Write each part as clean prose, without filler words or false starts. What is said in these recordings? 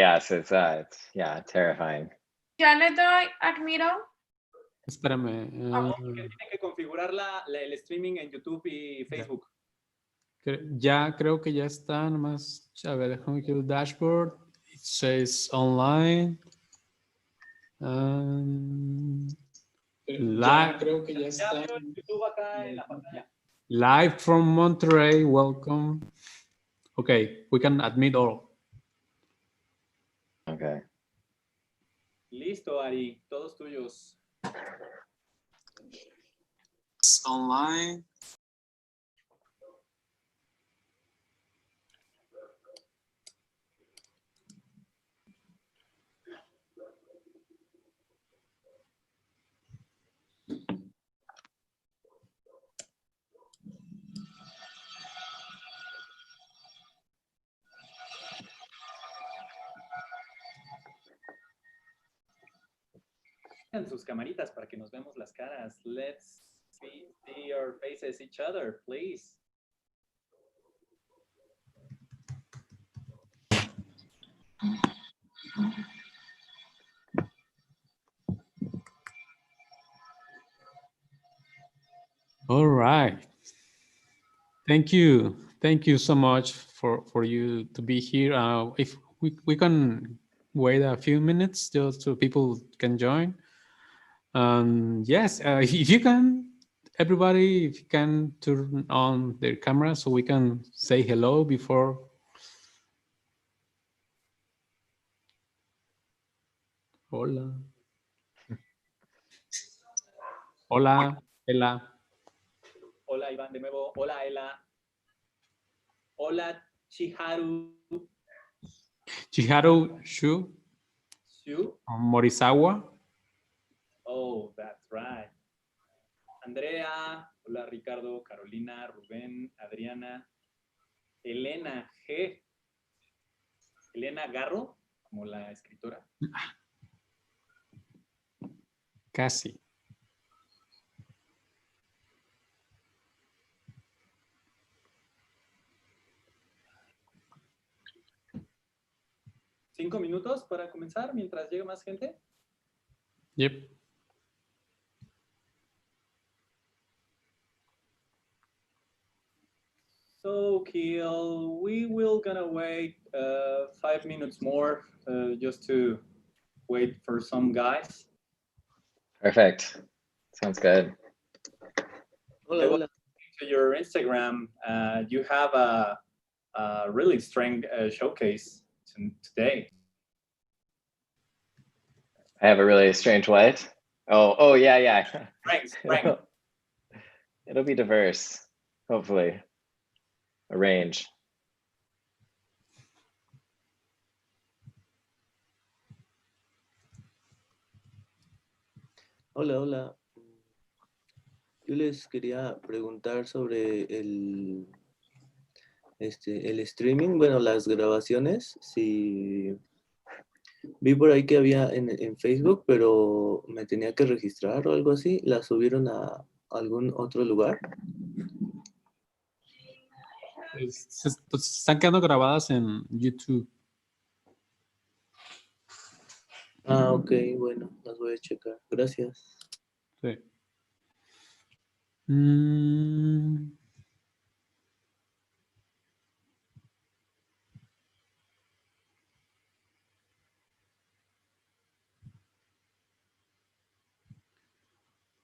yes, it's yeah, terrifying. Ya le doy admiro. Espérame. Tienen que configurar el streaming en YouTube y Facebook. Ya creo que ya está, nomás. A ver, déjame que el dashboard. It says online. Live, creo que ya está. YouTube acá en la pantalla. Live from Monterrey, welcome. Okay, we can admit all. Okay. Listo, Ari, todos tuyos. It's online. En sus camaritas para que nos vemos las caras. Let's see your faces each other, please. All right. Thank you. Thank you so much for you to be here. If we can wait a few minutes just so people can join. Yes, if you can, everybody, if you can turn on their camera so we can say hello before. Hola. Hola, Ela. Hola, Iván, de nuevo. Hola, Ela. Hola, Chiharu. Chiharu Shu. Shu. Morisawa. Oh, that's right. Andrea. Hola, Ricardo. Carolina. Rubén. Adriana. Elena G. Elena Garro, como la escritora. Casi. ¿5 minutos para comenzar mientras llegue más gente? Yep. So, Kiel, we will gonna wait 5 minutes more just to wait for some guys. Perfect. Sounds good. Hola, hola. To your Instagram, you have a really strong showcase today. I have a really strange what? Oh yeah, yeah. Strength. It'll be diverse, hopefully. A range. Hola, hola. Yo les quería preguntar sobre el streaming, bueno, las grabaciones. Si vi por ahí que había en Facebook, pero me tenía que registrar o algo así. ¿Las subieron a algún otro lugar? Pues están quedando grabadas en YouTube. Ah, ok, bueno, las voy a checar. Gracias. Sí.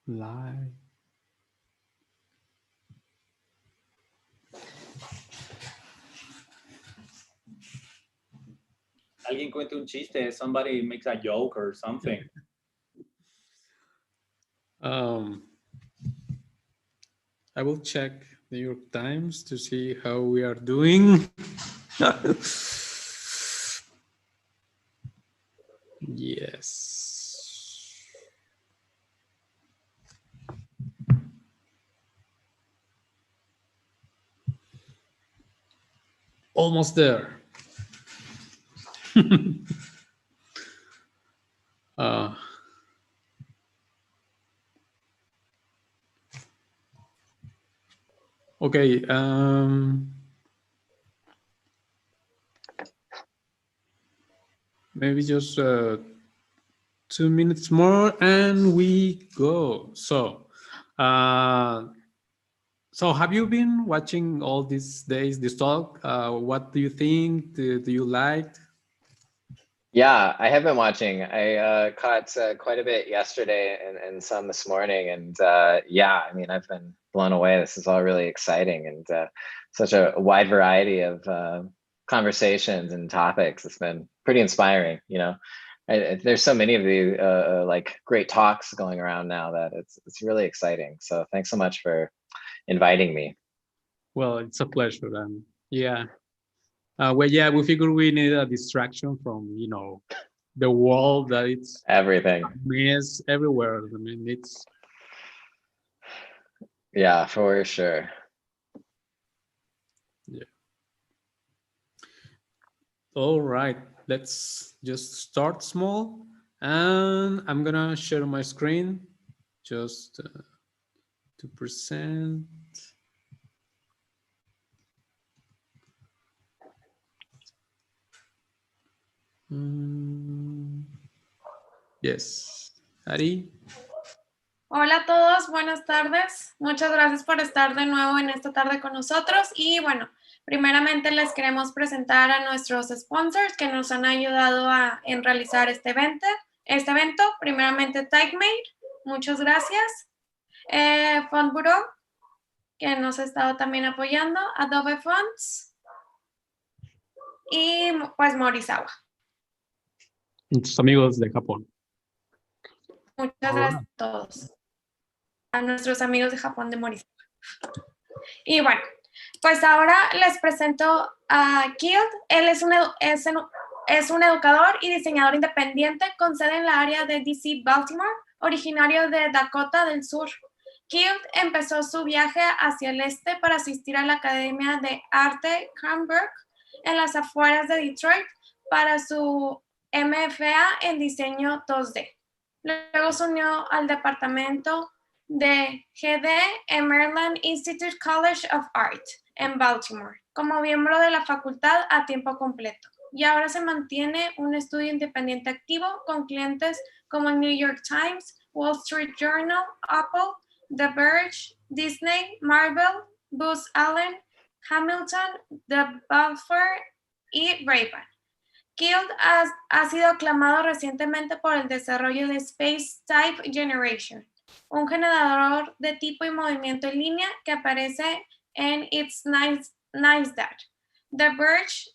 Live. Alguien cuente un chiste. Somebody makes a joke or something. I will check the New York Times to see how we are doing. Yes. Almost there. Okay. maybe just 2 minutes more and we go. So have you been watching all these days this talk? What do you think? Do you like? Yeah, I have been watching. I caught quite a bit yesterday and some this morning. And yeah, I mean, I've been blown away. This is all really exciting and such a wide variety of conversations and topics. It's been pretty inspiring, you know. There's so many of the like great talks going around now that it's really exciting. So thanks so much for inviting me. Well, it's a pleasure. Yeah. Well, yeah, we figured we need a distraction from, you know, the world that it's Everything. mess everywhere. I mean, it's. Yeah, for sure. Yeah. All right, let's just start small. And I'm gonna share my screen just to present. Yes, Ari. Hola a todos, buenas tardes. Muchas gracias por estar de nuevo en esta tarde con nosotros. Y bueno, primeramente les queremos presentar a nuestros sponsors que nos han ayudado en realizar este evento. Primeramente Typemade, muchas gracias. Foundry, que nos ha estado también apoyando. Adobe Fonts. Y pues Morisawa. Muchos amigos de Japón. Muchas gracias a todos. A nuestros amigos de Japón de Morisawa. Y bueno, pues ahora les presento a Kild. Él es un educador y diseñador independiente con sede en la área de DC, Baltimore, originario de Dakota del Sur. Kild empezó su viaje hacia el este para asistir a la Academia de Arte Cranbrook en las afueras de Detroit para su MFA en diseño 2D. Luego se unió al departamento de GD en Maryland Institute College of Art en Baltimore como miembro de la facultad a tiempo completo, y ahora se mantiene un estudio independiente activo con clientes como el New York Times, Wall Street Journal, Apple, The Verge, Disney, Marvel, Booz Allen, Hamilton, The Balfour y Ray-Ban. Kild ha sido aclamado recientemente por el desarrollo de Space Type Generation, un generador de tipo y movimiento en línea que aparece en It's Nice That, The Verge,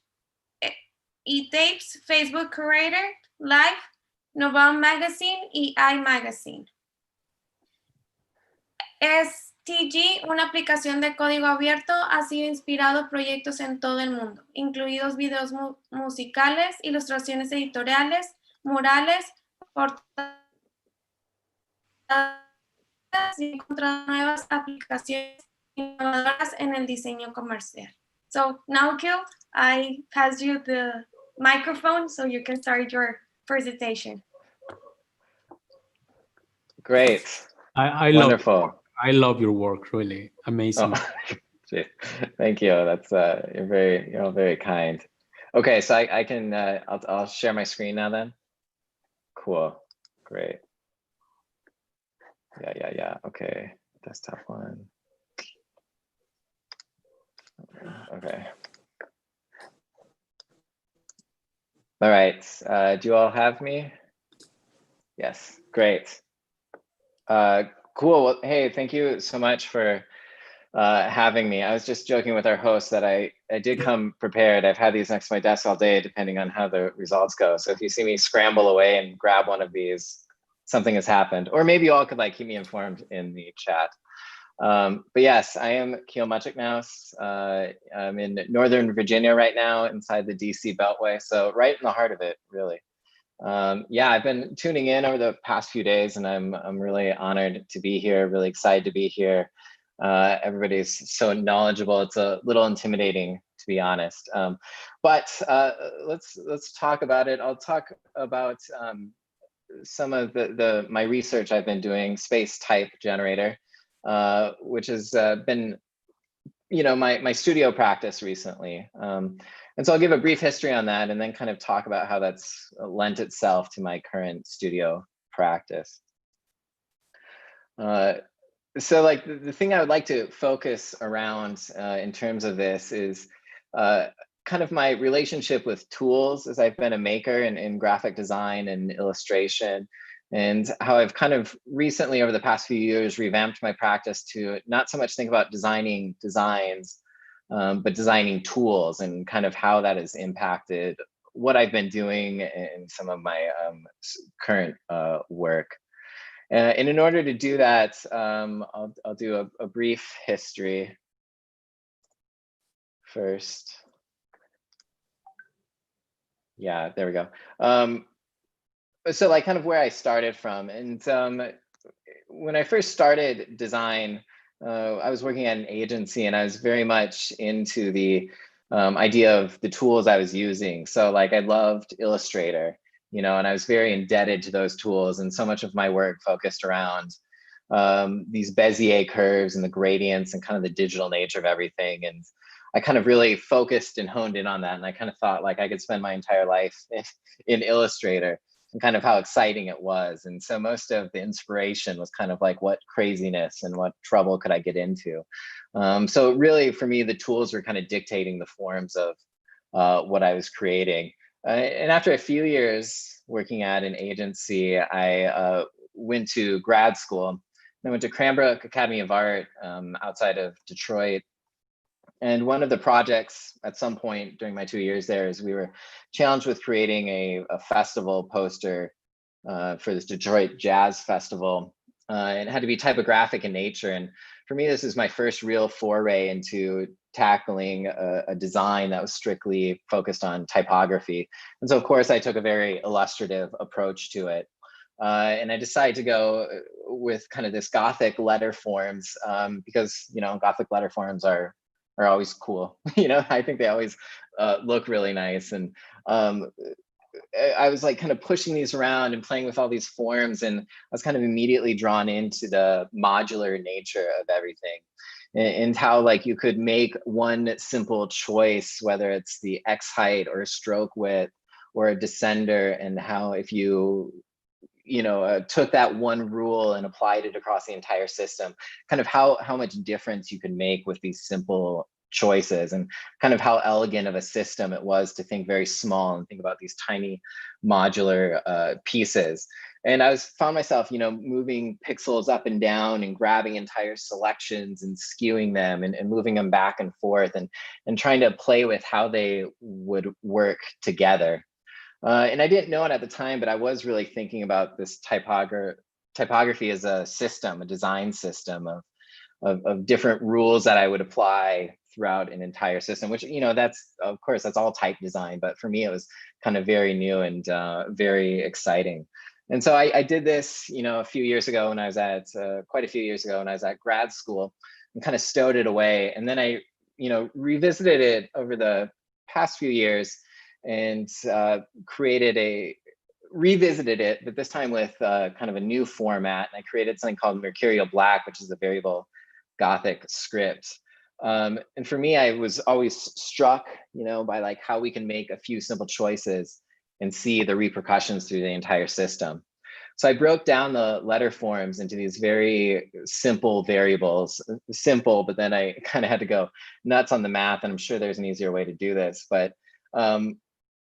eTapes, Facebook Curator, Live, Novell Magazine y iMagazine. STG, una aplicación de código abierto, ha sido inspirado proyectos en todo el mundo, incluidos videos musicales, ilustraciones editoriales, murales, portadas y encontrar nuevas aplicaciones innovadoras en el diseño comercial. So now, Kild, I pass you the microphone so you can start your presentation. Great. I love your work, really amazing. Oh, thank you. That's you're very kind. Okay, so I can I'll share my screen now then. Cool, great. Yeah. Okay, desktop one. Okay. All right. Do you all have me? Yes. Great. Cool. Well, hey, thank you so much for having me. I was just joking with our host that I did come prepared. I've had these next to my desk all day, depending on how the results go. So if you see me scramble away and grab one of these, something has happened. Or maybe you all could like keep me informed in the chat. But yes, I am Keel Muchiknaus. I'm in Northern Virginia right now, inside the DC Beltway. So right in the heart of it, really. Yeah, I've been tuning in over the past few days, and I'm really honored to be here, really excited to be here. Everybody's so knowledgeable. It's a little intimidating, to be honest. But let's talk about it. I'll talk about some of my research I've been doing, Space Type Generator, which has been, you know, my studio practice recently. And so I'll give a brief history on that and then kind of talk about how that's lent itself to my current studio practice. So like the thing I would like to focus around in terms of this is kind of my relationship with tools, as I've been a maker in graphic design and illustration, and how I've kind of recently over the past few years revamped my practice to not so much think about designing designs, but designing tools, and kind of how that has impacted what I've been doing in some of my current work. And in order to do that, I'll do a brief history first. Yeah, there we go. So like kind of where I started from. And when I first started design, I was working at an agency, and I was very much into the idea of the tools I was using. So like I loved Illustrator, you know, and I was very indebted to those tools. And so much of my work focused around these Bezier curves and the gradients and kind of the digital nature of everything. And I kind of really focused and honed in on that. And I kind of thought like I could spend my entire life in Illustrator, and kind of how exciting it was. And so most of the inspiration was kind of like, what craziness and what trouble could I get into? So really for me, the tools were kind of dictating the forms of what I was creating. And after a few years working at an agency, I went to grad school. I went to Cranbrook Academy of Art outside of Detroit. And one of the projects at some point during my 2 years there is we were challenged with creating a festival poster for this Detroit Jazz Festival. It had to be typographic in nature. And for me, this is my first real foray into tackling a design that was strictly focused on typography. And so of course I took a very illustrative approach to it. And I decided to go with kind of this Gothic letter forms because, you know, Gothic letter forms are always cool. You know, I think they always look really nice. And I was like kind of pushing these around and playing with all these forms, and I was kind of immediately drawn into the modular nature of everything, and how like you could make one simple choice, whether it's the X height or a stroke width or a descender, and how if you took that one rule and applied it across the entire system, kind of how much difference you could make with these simple choices, and kind of how elegant of a system it was to think very small and think about these tiny modular pieces. And I found myself, moving pixels up and down and grabbing entire selections and skewing them and moving them back and forth and trying to play with how they would work together. And I didn't know it at the time, but I was really thinking about this typography as a system, a design system of different rules that I would apply throughout an entire system, which, that's all type design. But for me, it was kind of very new and very exciting. And so I did this, a few years ago when I was at, quite a few years ago when I was at grad school, and kind of stowed it away. And then I, revisited it over the past few years and revisited it, but this time with kind of a new format. And I created something called Mercurial Black, which is a variable Gothic script. And for me, I was always struck, by like how we can make a few simple choices and see the repercussions through the entire system. So I broke down the letter forms into these very simple variables, but then I kind of had to go nuts on the math, and I'm sure there's an easier way to do this. But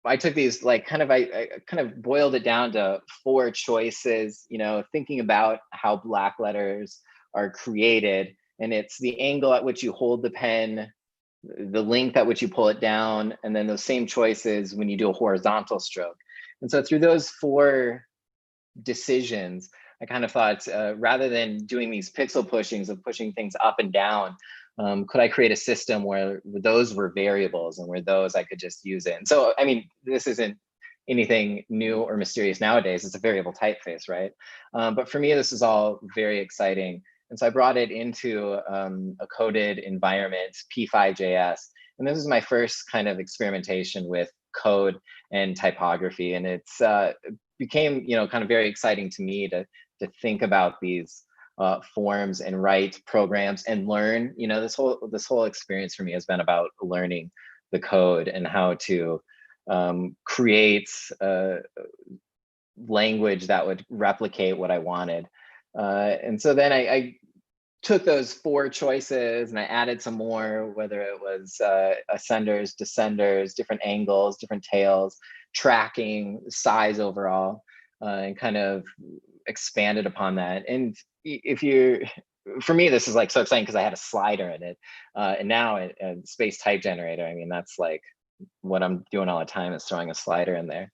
I took these I kind of boiled it down to 4 choices, thinking about how black letters are created. And it's the angle at which you hold the pen, the length at which you pull it down, and then those same choices when you do a horizontal stroke. And so through those 4 decisions, I kind of thought, rather than doing these pixel pushings of pushing things up and down, could I create a system where those were variables and where those I could just use it? And so, I mean, this isn't anything new or mysterious nowadays. It's a variable typeface, right? But for me, this is all very exciting. And so I brought it into a coded environment, P5.js. And this is my first kind of experimentation with code and typography. And it's became, kind of very exciting to me to think about these forms and write programs and learn. This whole experience for me has been about learning the code and how to create language that would replicate what I wanted. And so then I took those 4 choices and I added some more, whether it was ascenders, descenders, different angles, different tails, tracking, size overall, and kind of expanded upon that. And if you, for me, this is like so exciting because I had a slider in it. And now a space type generator, I mean, that's like what I'm doing all the time, is throwing a slider in there.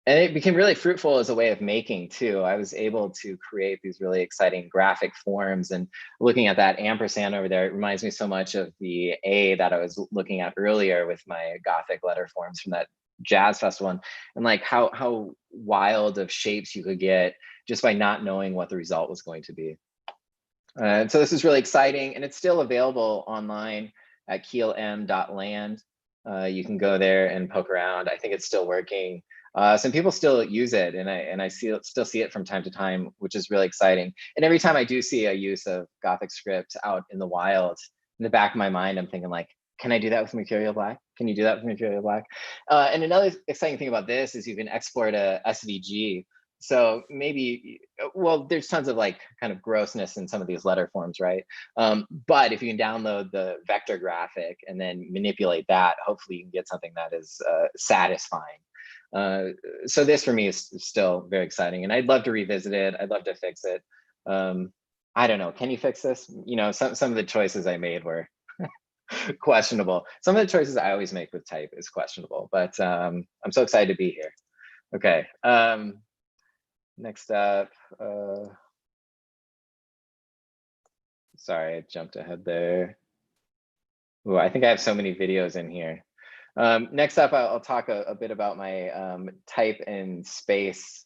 And it became really fruitful as a way of making too. I was able to create these really exciting graphic forms, and looking at that ampersand over there, it reminds me so much of the A that I was looking at earlier with my Gothic letter forms from that jazz festival, and like how wild of shapes you could get just by not knowing what the result was going to be. And so this is really exciting, and it's still available online at keelm.land. You can go there and poke around. I think it's still working. Some people still use it, and I still see it from time to time, which is really exciting. And every time I do see a use of Gothic script out in the wild, in the back of my mind, I'm thinking like, can I do that with Mercurial Black? Can you do that with Mercurial Black? And another exciting thing about this is you can export a SVG. So maybe, well, there's tons of like kind of grossness in some of these letter forms, right? But if you can download the vector graphic and then manipulate that, hopefully you can get something that is satisfying. So this for me is still very exciting, and I'd love to revisit it. I'd love to fix it. I don't know, can you fix this? You know, some of the choices I made were questionable. Some of the choices I always make with type is questionable, but I'm so excited to be here. Okay, next up, sorry, I jumped ahead there. Ooh, I think I have so many videos in here. Next up, I'll talk a bit about my type and space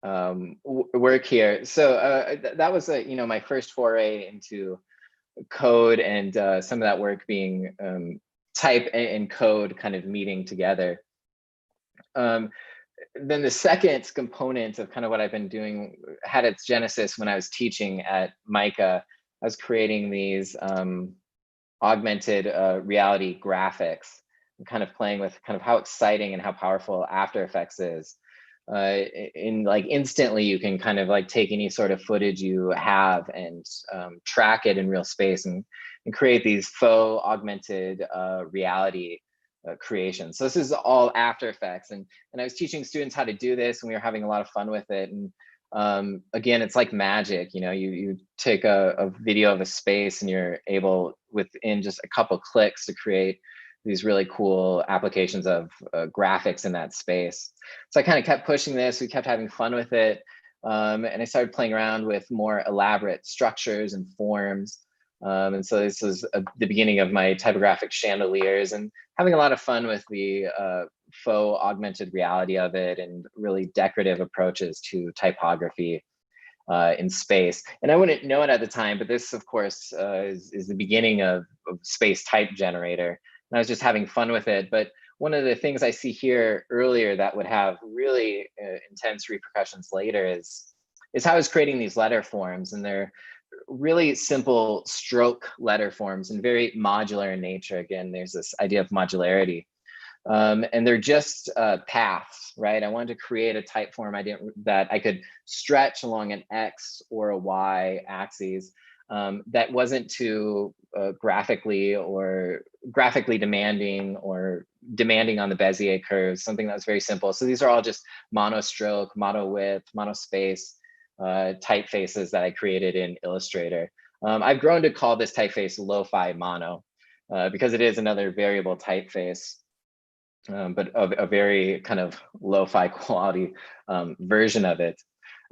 work here. So that was my first foray into code, and some of that work being type and code kind of meeting together. Then the second component of kind of what I've been doing had its genesis when I was teaching at MICA. I was creating these augmented reality graphics, and kind of playing with kind of how exciting and how powerful After Effects is. In like instantly, you can kind of like take any sort of footage you have and track it in real space, and create these faux augmented reality creations. So this is all After Effects, and I was teaching students how to do this, and we were having a lot of fun with it. And again, it's like magic, you know, you take a video of a space and you're able within just a couple clicks to create these really cool applications of graphics in that space. So I kind of kept pushing this, we kept having fun with it. And I started playing around with more elaborate structures and forms. And so this was the beginning of my typographic chandeliers, and having a lot of fun with the faux augmented reality of it, and really decorative approaches to typography in space. And I wouldn't know it at the time, but this, of course, is the beginning of space type generator. And I was just having fun with it. But one of the things I see here earlier that would have really intense repercussions later is how I was creating these letter forms. And they're really simple stroke letter forms and very modular in nature. Again, there's this idea of modularity. And they're just paths, right? I wanted to create a type form that I could stretch along an X or a Y axis that wasn't too graphically demanding, or demanding on the Bezier curves, something that was very simple. So these are all just monostroke, mono width, monospace typefaces that I created in Illustrator. I've grown to call this typeface lo-fi mono because it is another variable typeface. But a very kind of lo-fi quality version of it.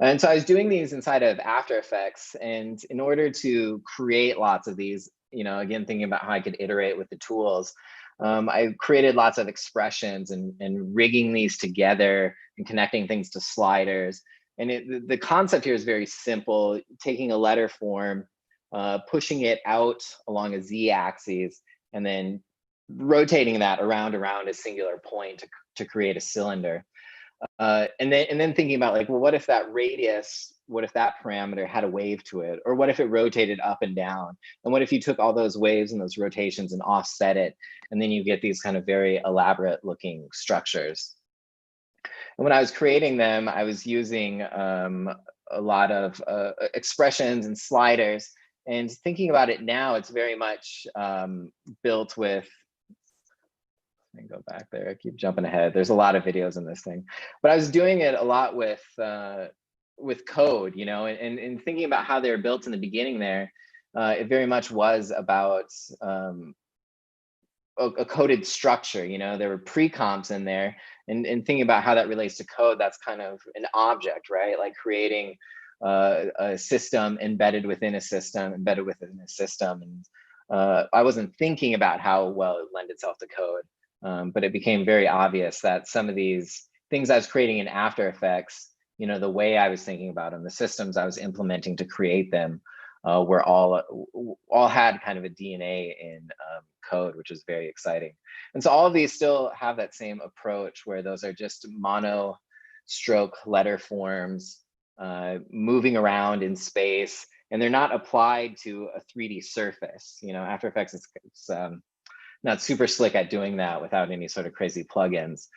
And so I was doing these inside of After Effects, and in order to create lots of these, you know, again, thinking about how I could iterate with the tools, I created lots of expressions and rigging these together and connecting things to sliders. And the concept here is very simple, taking a letter form, pushing it out along a Z-axis, and then rotating that around a singular point to create a cylinder. And then thinking about like, well, what if that radius that parameter had a wave to it? Or what if it rotated up and down? And what if you took all those waves and those rotations and offset it, and then you get these kind of very elaborate looking structures? And when I was creating them, I was using a lot of expressions and sliders. And thinking about it now, it's very much built with, let me go back there, I keep jumping ahead. There's a lot of videos in this thing. But I was doing it a lot with code, you know, and thinking about how they were built in the beginning there, it very much was about a coded structure, you know, there were pre-comps in there, and thinking about how that relates to code, that's kind of an object, right? Like creating a system embedded within a system, and I wasn't thinking about how well it lent itself to code, but it became very obvious that some of these things I was creating in After Effects, you know, the way I was thinking about them, the systems I was implementing to create them, were all had kind of a DNA in code, which is very exciting. And so all of these still have that same approach, where those are just mono stroke letter forms moving around in space, and they're not applied to a 3D surface. You know, After Effects is not super slick at doing that without any sort of crazy plugins.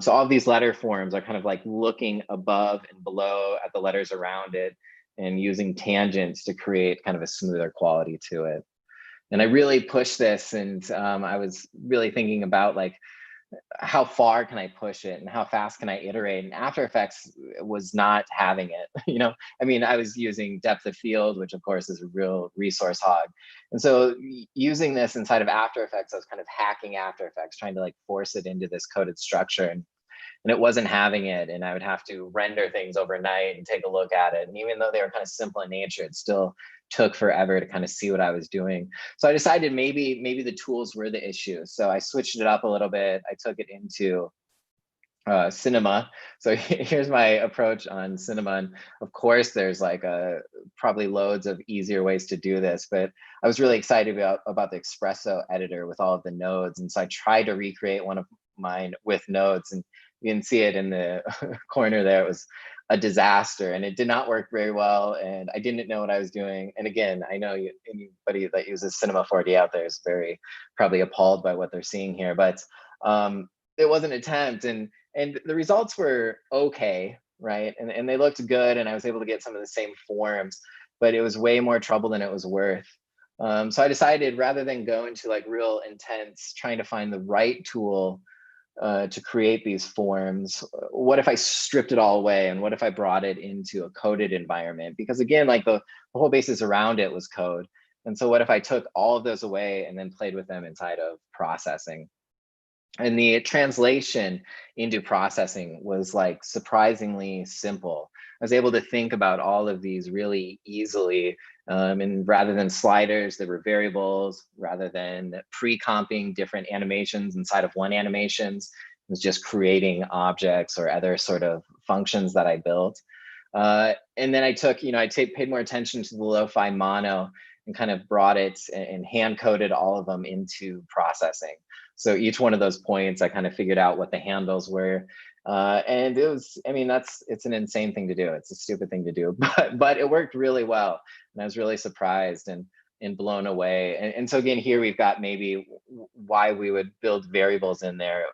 So all of these letter forms are kind of like looking above and below at the letters around it, and using tangents to create kind of a smoother quality to it. And I really pushed this, and I was really thinking about like, how far can I push it and how fast can I iterate? And After Effects was not having it. You know, I mean, I was using depth of field, which of course is a real resource hog. And so using this inside of After Effects, I was kind of hacking After Effects, trying to like force it into this coded structure. And it wasn't having it, and I would have to render things overnight and take a look at it. And even though they were kind of simple in nature, it still took forever to kind of see what I was doing. So I decided maybe the tools were the issue. So I switched it up a little bit. I took it into Cinema. So here's my approach on Cinema. And of course, there's like probably loads of easier ways to do this, but I was really excited about the Espresso editor with all of the nodes. And so I tried to recreate one of mine with nodes, and you can see it in the corner there. It was a disaster, and it did not work very well, and I didn't know what I was doing. And again, I know anybody that uses Cinema 4D out there is very probably appalled by what they're seeing here, but it was an attempt, and the results were okay, right? And they looked good, and I was able to get some of the same forms, but it was way more trouble than it was worth. So I decided, rather than go into like real intense trying to find the right tool to create these forms, what if I stripped it all away, and what if I brought it into a coded environment? Because again, like the whole basis around it was code. And so what if I took all of those away and then played with them inside of processing? And the translation into processing was like surprisingly simple. I was able to think about all of these really easily. And rather than sliders, there were variables. Rather than pre-comping different animations inside of one animations, it was just creating objects or other sort of functions that I built. And then I took, you know, paid more attention to the lo-fi mono and kind of brought it and hand coded all of them into processing. So each one of those points, I kind of figured out what the handles were. And it was, I mean, it's an insane thing to do. It's a stupid thing to do, but it worked really well. And I was really surprised and blown away. And so again, here we've got maybe why we would build variables in there,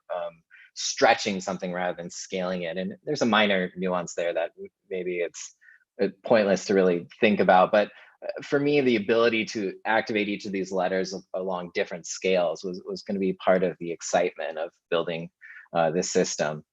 stretching something rather than scaling it. And there's a minor nuance there that maybe it's pointless to really think about. But for me, the ability to activate each of these letters along different scales was going to be part of the excitement of building this system.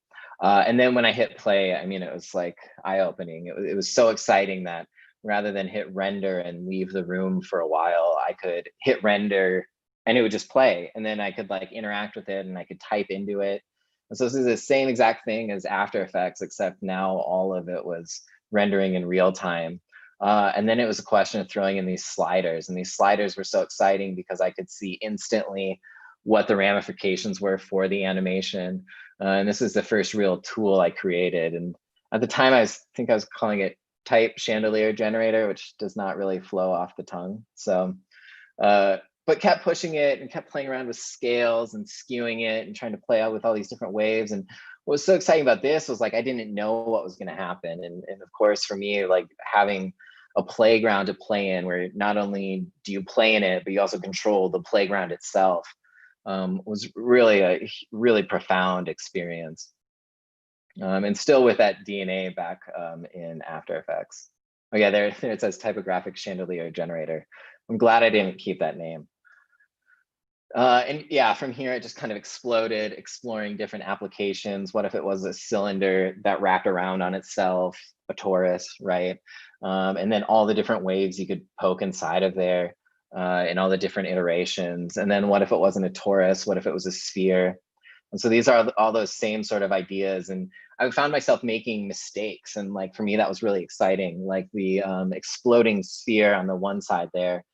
And then when I hit play, I mean, it was like eye-opening. It was so exciting that rather than hit render and leave the room for a while, I could hit render and it would just play. And then I could like interact with it and I could type into it. And so this is the same exact thing as After Effects, except now all of it was rendering in real time. And then it was a question of throwing in these sliders, and these sliders were so exciting because I could see instantly what the ramifications were for the animation. And this is the first real tool I created. And at the time, I think I was calling it Type Chandelier Generator, which does not really flow off the tongue. So, but kept pushing it and kept playing around with scales and skewing it and trying to play out with all these different waves. And what was so exciting about this was like, I didn't know what was going to happen. And of course, for me, like having a playground to play in where not only do you play in it, but you also control the playground itself, was really a really profound experience. And still with that DNA back in After Effects. Oh yeah, there it says Typographic Chandelier Generator. I'm glad I didn't keep that name. And yeah, from here, it just kind of exploded, exploring different applications. What if it was a cylinder that wrapped around on itself, a torus, right? And then all the different waves you could poke inside of there, and all the different iterations. And then what if it wasn't a torus? What if it was a sphere? And so these are all those same sort of ideas. And I found myself making mistakes. And like, for me, that was really exciting. Like the exploding sphere on the one side there.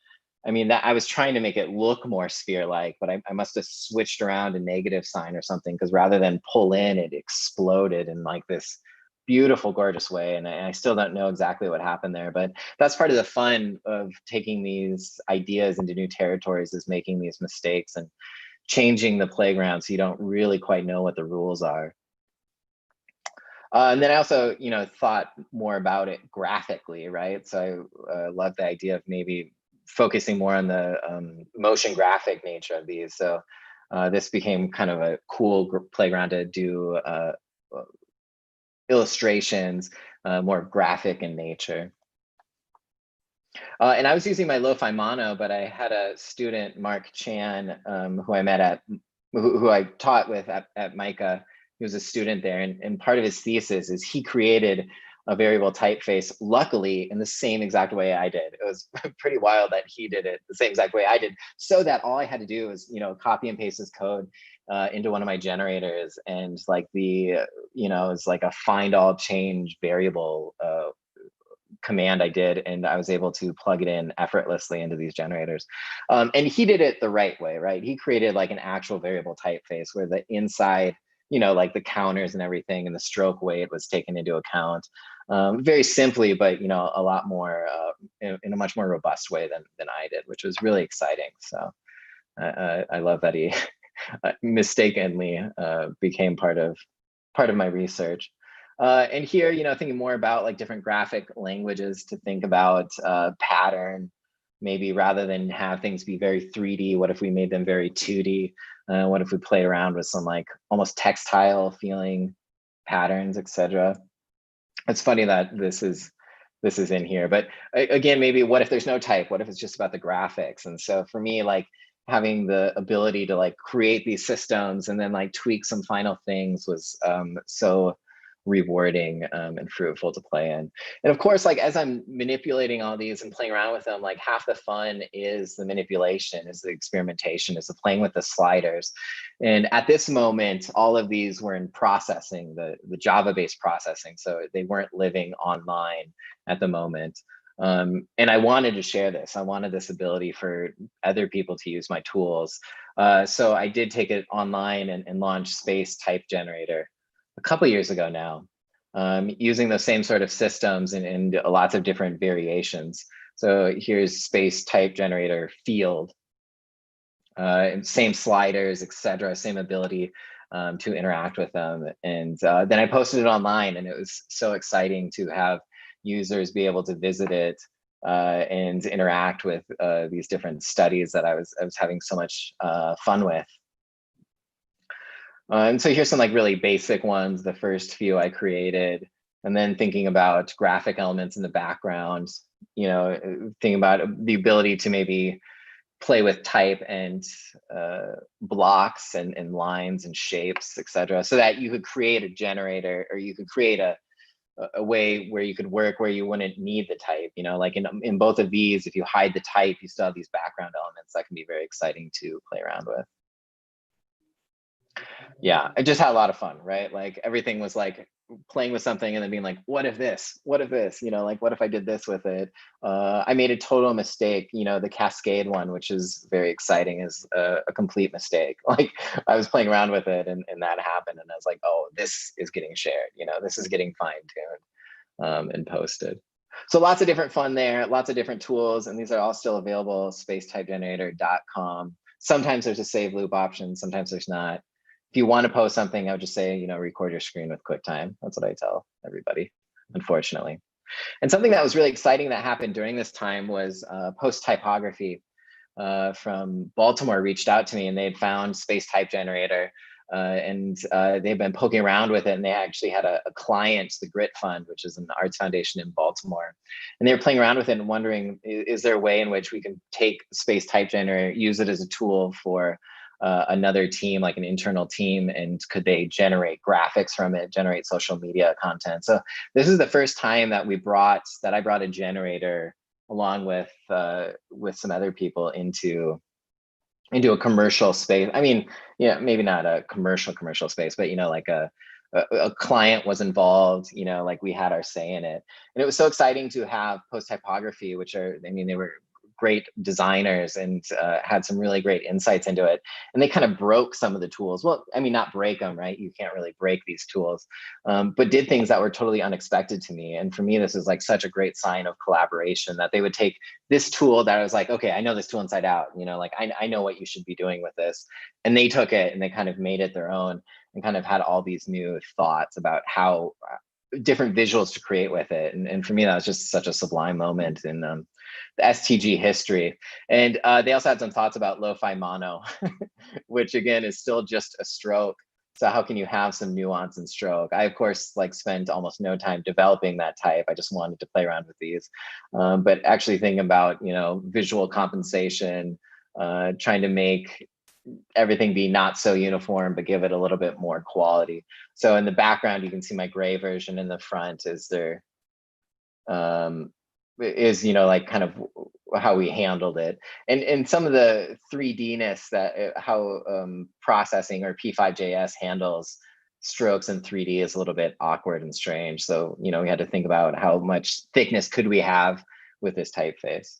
I mean, that I was trying to make it look more sphere-like, but I must have switched around a negative sign or something, because rather than pull in, it exploded in like this beautiful, gorgeous way. And I still don't know exactly what happened there, but that's part of the fun of taking these ideas into new territories, is making these mistakes and changing the playground so you don't really quite know what the rules are. And then I also, you know, thought more about it graphically, right? So I love the idea of maybe focusing more on the motion graphic nature of these. So this became kind of a cool playground to do illustrations, more graphic in nature. And I was using my lo-fi mono, but I had a student, Mark Chan, who I met at, who I taught with at MICA. He was a student there, and part of his thesis is he created a variable typeface, luckily in the same exact way I did. It was pretty wild that he did it the same exact way I did, so that all I had to do was, you know, copy and paste his code into one of my generators, and like the, you know, it's like a find all change variable command I did, and I was able to plug it in effortlessly into these generators. And he did it the right way, right? He created like an actual variable typeface where the inside, you know, like the counters and everything and the stroke weight was taken into account, very simply, but, you know, a lot more in a much more robust way than I did, which was really exciting. So I love that he mistakenly became part of my research. And here, you know, thinking more about like different graphic languages to think about pattern, maybe rather than have things be very 3D, what if we made them very 2D? What if we played around with some like almost textile feeling patterns, etc. It's funny that this is in here, but again, maybe what if there's no type? What if it's just about the graphics? And so for me, like having the ability to like create these systems and then like tweak some final things was so rewarding and fruitful to play in. And of course, like as I'm manipulating all these and playing around with them, like half the fun is the manipulation, is the experimentation, is the playing with the sliders. And at this moment, all of these were in processing, the Java-based processing. So they weren't living online at the moment. And I wanted to share this. I wanted this ability for other people to use my tools. So I did take it online and launch Space Type Generator a couple years ago now, using those same sort of systems and lots of different variations. So here's Space Type Generator Field, and same sliders, etc., same ability to interact with them. And then I posted it online, and it was so exciting to have users be able to visit it and interact with these different studies that I was having so much fun with. And so here's some like really basic ones, the first few I created, and then thinking about graphic elements in the background, you know, thinking about the ability to maybe play with type and blocks and lines and shapes, etc., so that you could create a generator, or you could create a way where you could work where you wouldn't need the type, you know, like in both of these, if you hide the type, you still have these background elements that can be very exciting to play around with. Yeah, I just had a lot of fun, right? Like everything was like playing with something and then being like, what if this, you know, like what if I did this with it? I made a total mistake, you know, the cascade one, which is very exciting, is a complete mistake. Like I was playing around with it and that happened, and I was like, oh, this is getting shared, you know, this is getting fine-tuned and posted. So lots of different fun there, lots of different tools, and these are all still available, spacetypegenerator.com. Sometimes there's a save loop option, sometimes there's not. if you want to post something, I would just say, record your screen with QuickTime. That's what I tell everybody, unfortunately. And something that was really exciting that happened during this time was Post Typography from Baltimore reached out to me, and they had found Space Type Generator, and they've been poking around with it. And they actually had a client, the Grit Fund, which is an arts foundation in Baltimore, and they were playing around with it and wondering, is there a way in which we can take Space Type Generator, use it as a tool for another team, like an internal team, and could they generate graphics from it, generate social media content? So this is the first time that I brought a generator along with some other people into a commercial space. I mean, maybe not a commercial space, but like a client was involved, like we had our say in it. And it was so exciting to have Post Typography, which they were great designers and had some really great insights into it. And they kind of broke some of the tools. Well, I mean, not break them, right? You can't really break these tools, but did things that were totally unexpected to me. And for me, this is like such a great sign of collaboration, that they would take this tool that I was like, okay, I know this tool inside out, like I know what you should be doing with this. And they took it and they kind of made it their own and kind of had all these new thoughts about how different visuals to create with it. And for me, that was just such a sublime moment in the STG history. And they also had some thoughts about lo-fi mono, which again is still just a stroke. So how can you have some nuance and stroke? I, of course, spent almost no time developing that type. I just wanted to play around with these. But actually thinking about, visual compensation, trying to make everything be not so uniform, but give it a little bit more quality. So in the background, you can see my gray version. In the front is their, kind of how we handled it. And some of the 3D-ness that how processing or P5JS handles strokes in 3D is a little bit awkward and strange. So, we had to think about how much thickness could we have with this typeface.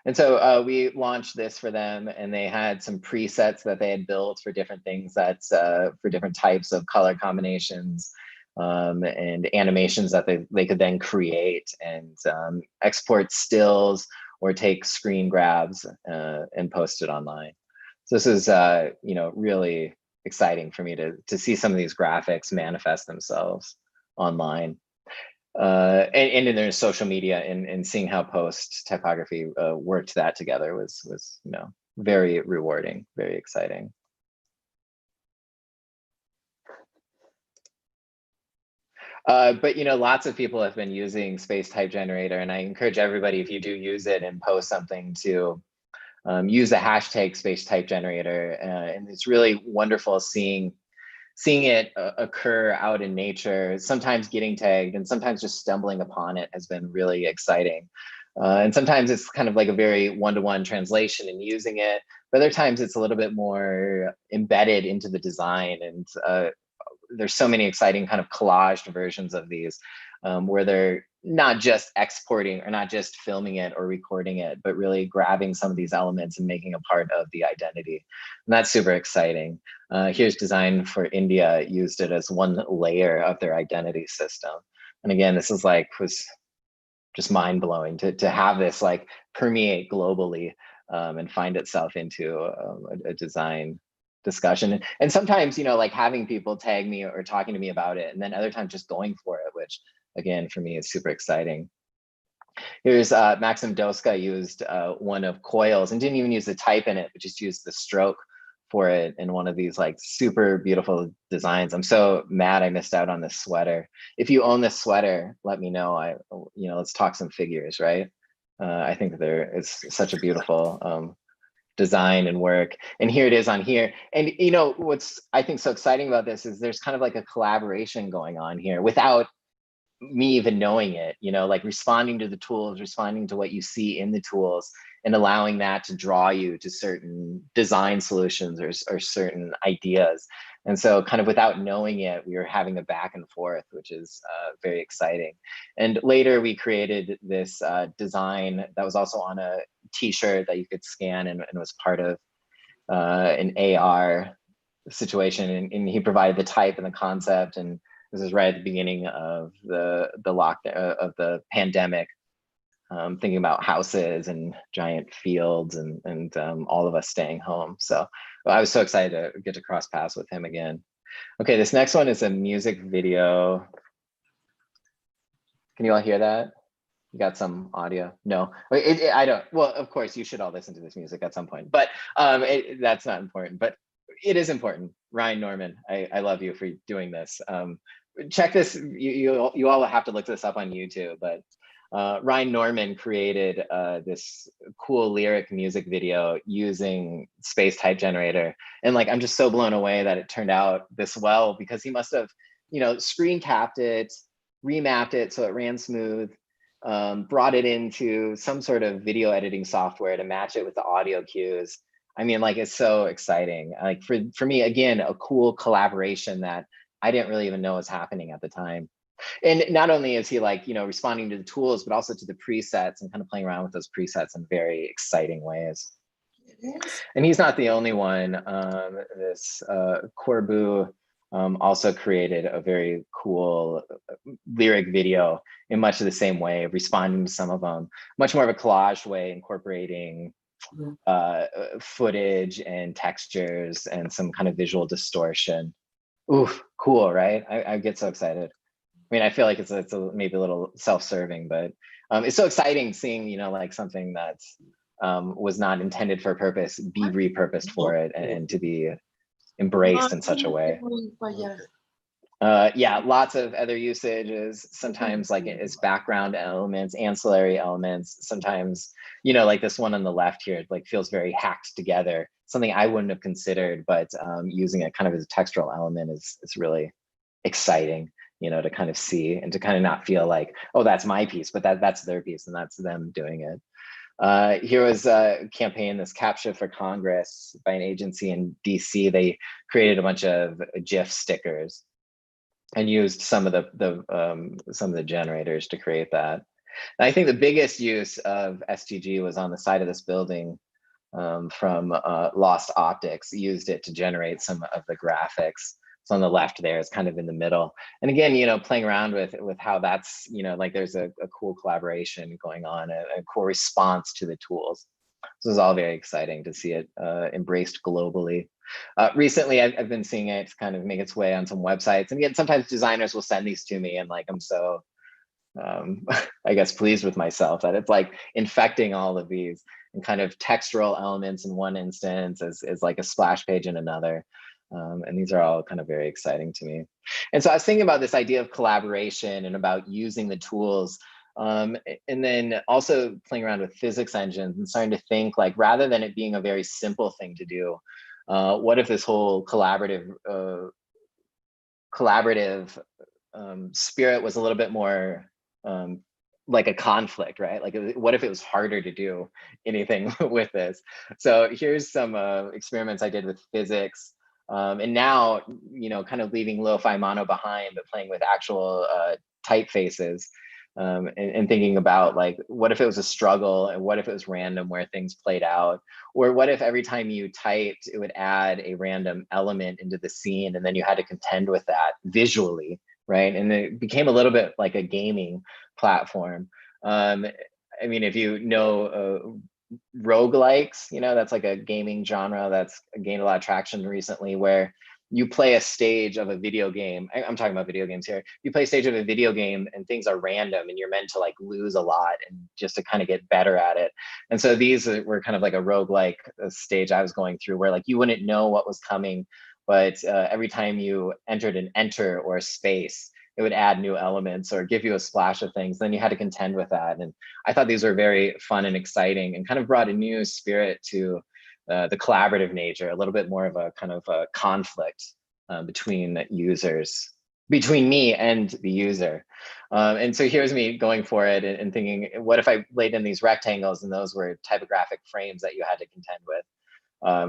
And so we launched this for them, and they had some presets that they had built for different things, that's for different types of color combinations and animations that they could then create and export stills or take screen grabs and post it online. So this is really exciting for me to see some of these graphics manifest themselves online. And in their social media, and seeing how Post Typography worked that together was very rewarding, very exciting. But lots of people have been using Space Type Generator, and I encourage everybody, if you do use it and post something, to use the hashtag Space Type Generator. And it's really wonderful seeing it occur out in nature, sometimes getting tagged and sometimes just stumbling upon it has been really exciting. And sometimes it's kind of like a very one-to-one translation and using it, but other times it's a little bit more embedded into the design. And there's so many exciting kind of collaged versions of these where they're not just exporting or not just filming it or recording it, but really grabbing some of these elements and making a part of the identity. And that's super exciting. Here's Design for India, used it as one layer of their identity system. And again, this is was just mind blowing to have this permeate globally and find itself into a design discussion. And sometimes, having people tag me or talking to me about it, and then other times just going for it, which again, for me is super exciting. Here's Maxim Doska used one of Coils and didn't even use the type in it, but just used the stroke for it in one of these super beautiful designs. I'm so mad I missed out on this sweater. If you own this sweater, let me know. Let's talk some figures, right? I think it's such a beautiful design and work. And here it is on here. And what's I think so exciting about this is there's kind of a collaboration going on here without me even knowing it, responding to the tools, responding to what you see in the tools, and allowing that to draw you to certain design solutions or certain ideas. And so kind of without knowing it, we were having a back and forth, which is very exciting. And later we created this design that was also on a t-shirt that you could scan and was part of an AR situation. And he provided the type and the concept, and this is right at the beginning of the lockdown of the pandemic. thinking about houses and giant fields and all of us staying home. So I was so excited to get to cross paths with him again. Okay, this next one is a music video. Can you all hear that? You got some audio? No, I don't. Well, of course, you should all listen to this music at some point, but that's not important. But it is important. Ryan Norman, I love you for doing this. Check this. You all have to look this up on YouTube. But Ryan Norman created this cool lyric music video using Space Type Generator, and like I'm just so blown away that it turned out this well, because he must have, you know, screen capped it, remapped it so it ran smooth. Brought it into some sort of video editing software to match it with the audio cues. I mean, like, it's so exciting. Like for me, again, a cool collaboration that I didn't really even know was happening at the time. And not only is he like, you know, responding to the tools, but also to the presets and kind of playing around with those presets in very exciting ways. And he's not the only one. This Corbu also created a very cool lyric video in much of the same way, responding to some of them, much more of a collage way, incorporating footage and textures and some kind of visual distortion. Oof, cool, right? I get so excited. I mean, I feel like it's maybe a little self-serving, but it's so exciting seeing, you know, like something that was not intended for a purpose be repurposed for it and to be embraced in such a way. Yeah, lots of other usages, sometimes like as background elements, ancillary elements, sometimes, you know, like this one on the left here, like feels very hacked together, something I wouldn't have considered, but using it kind of as a textural element is really exciting, you know, to kind of see and to kind of not feel like, oh, that's my piece, but that's their piece and that's them doing it. Here was a campaign, this Capture for Congress by an agency in DC. They created a bunch of GIF stickers and used some of the generators to create that. And I think the biggest use of STG was on the side of this building from Lost Optics, used it to generate some of the graphics. So on the left there, it's kind of in the middle. And again, you know, playing around with how that's, you know, like there's a cool collaboration going on, a cool response to the tools. This is all very exciting to see it embraced globally. Recently, I've been seeing it kind of make its way on some websites. And again, sometimes designers will send these to me and like, I'm so, I guess, pleased with myself that it's like infecting all of these and kind of textural elements in one instance is like a splash page in another. And these are all kind of very exciting to me. And so I was thinking about this idea of collaboration and about using the tools, and then also playing around with physics engines and starting to think like, rather than it being a very simple thing to do, what if this whole collaborative spirit was a little bit more like a conflict, right? Like, what if it was harder to do anything with this? So here's some experiments I did with physics. And now, you know, kind of leaving lo-fi mono behind, but playing with actual typefaces and thinking about like, what if it was a struggle and what if it was random where things played out? Or what if every time you typed, it would add a random element into the scene and then you had to contend with that visually, right? And it became a little bit like a gaming platform. I mean, if you know roguelikes, you know, that's like a gaming genre that's gained a lot of traction recently, where you play a stage of a video game. I'm talking about video games here. You play a stage of a video game and things are random and you're meant to like lose a lot and just to kind of get better at it. And so these were kind of like a roguelike stage I was going through, where like you wouldn't know what was coming, but every time you entered an enter or a space, it would add new elements or give you a splash of things. Then you had to contend with that. And I thought these were very fun and exciting and kind of brought a new spirit to the collaborative nature, a little bit more of a kind of a conflict between users, between me and the user. And so here's me going for it and thinking, what if I laid in these rectangles and those were typographic frames that you had to contend with?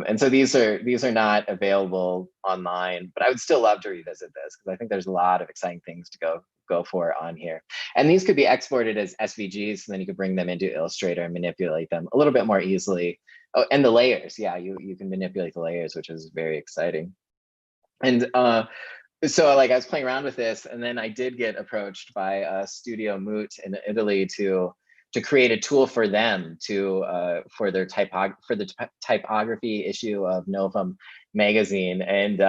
And so these are not available online, but I would still love to revisit this because I think there's a lot of exciting things to go for on here. And these could be exported as SVGs, and then you could bring them into Illustrator and manipulate them a little bit more easily. Oh, and the layers, yeah, you can manipulate the layers, which is very exciting. And so like I was playing around with this, and then I did get approached by Studio Moot in Italy to to create a tool for them to for the typography issue of Novum magazine, and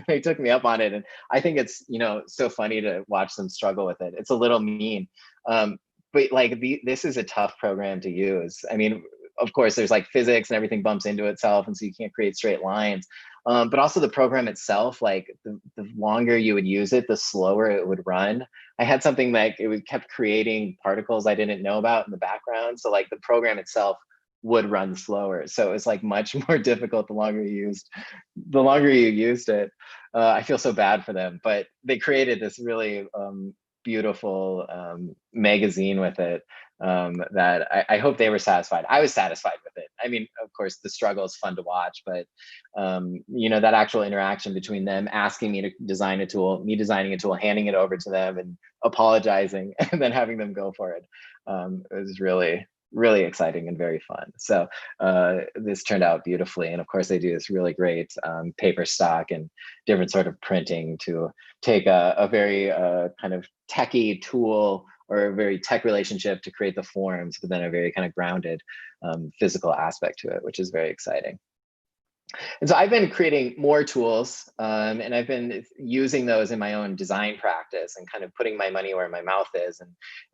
they took me up on it. And I think it's, you know, so funny to watch them struggle with it. It's a little mean, but like this is a tough program to use. I mean, of course, there's like physics and everything bumps into itself, and so you can't create straight lines. But also the program itself, like the longer you would use it, the slower it would run. I had something like kept creating particles I didn't know about in the background. So like the program itself would run slower. So it's like much more difficult the longer you used it. I feel so bad for them, but they created this really beautiful magazine with it that I hope they were satisfied. I was satisfied with it. I mean, of course, the struggle is fun to watch, but you know, that actual interaction between them asking me to design a tool, me designing a tool, handing it over to them and apologizing, and then having them go for it, it was really, really exciting and very fun. So this turned out beautifully. And of course they do this really great paper stock and different sort of printing to take a very kind of techie tool or a very tech relationship to create the forms, but then a very kind of grounded physical aspect to it, which is very exciting. And so I've been creating more tools, and I've been using those in my own design practice and kind of putting my money where my mouth is.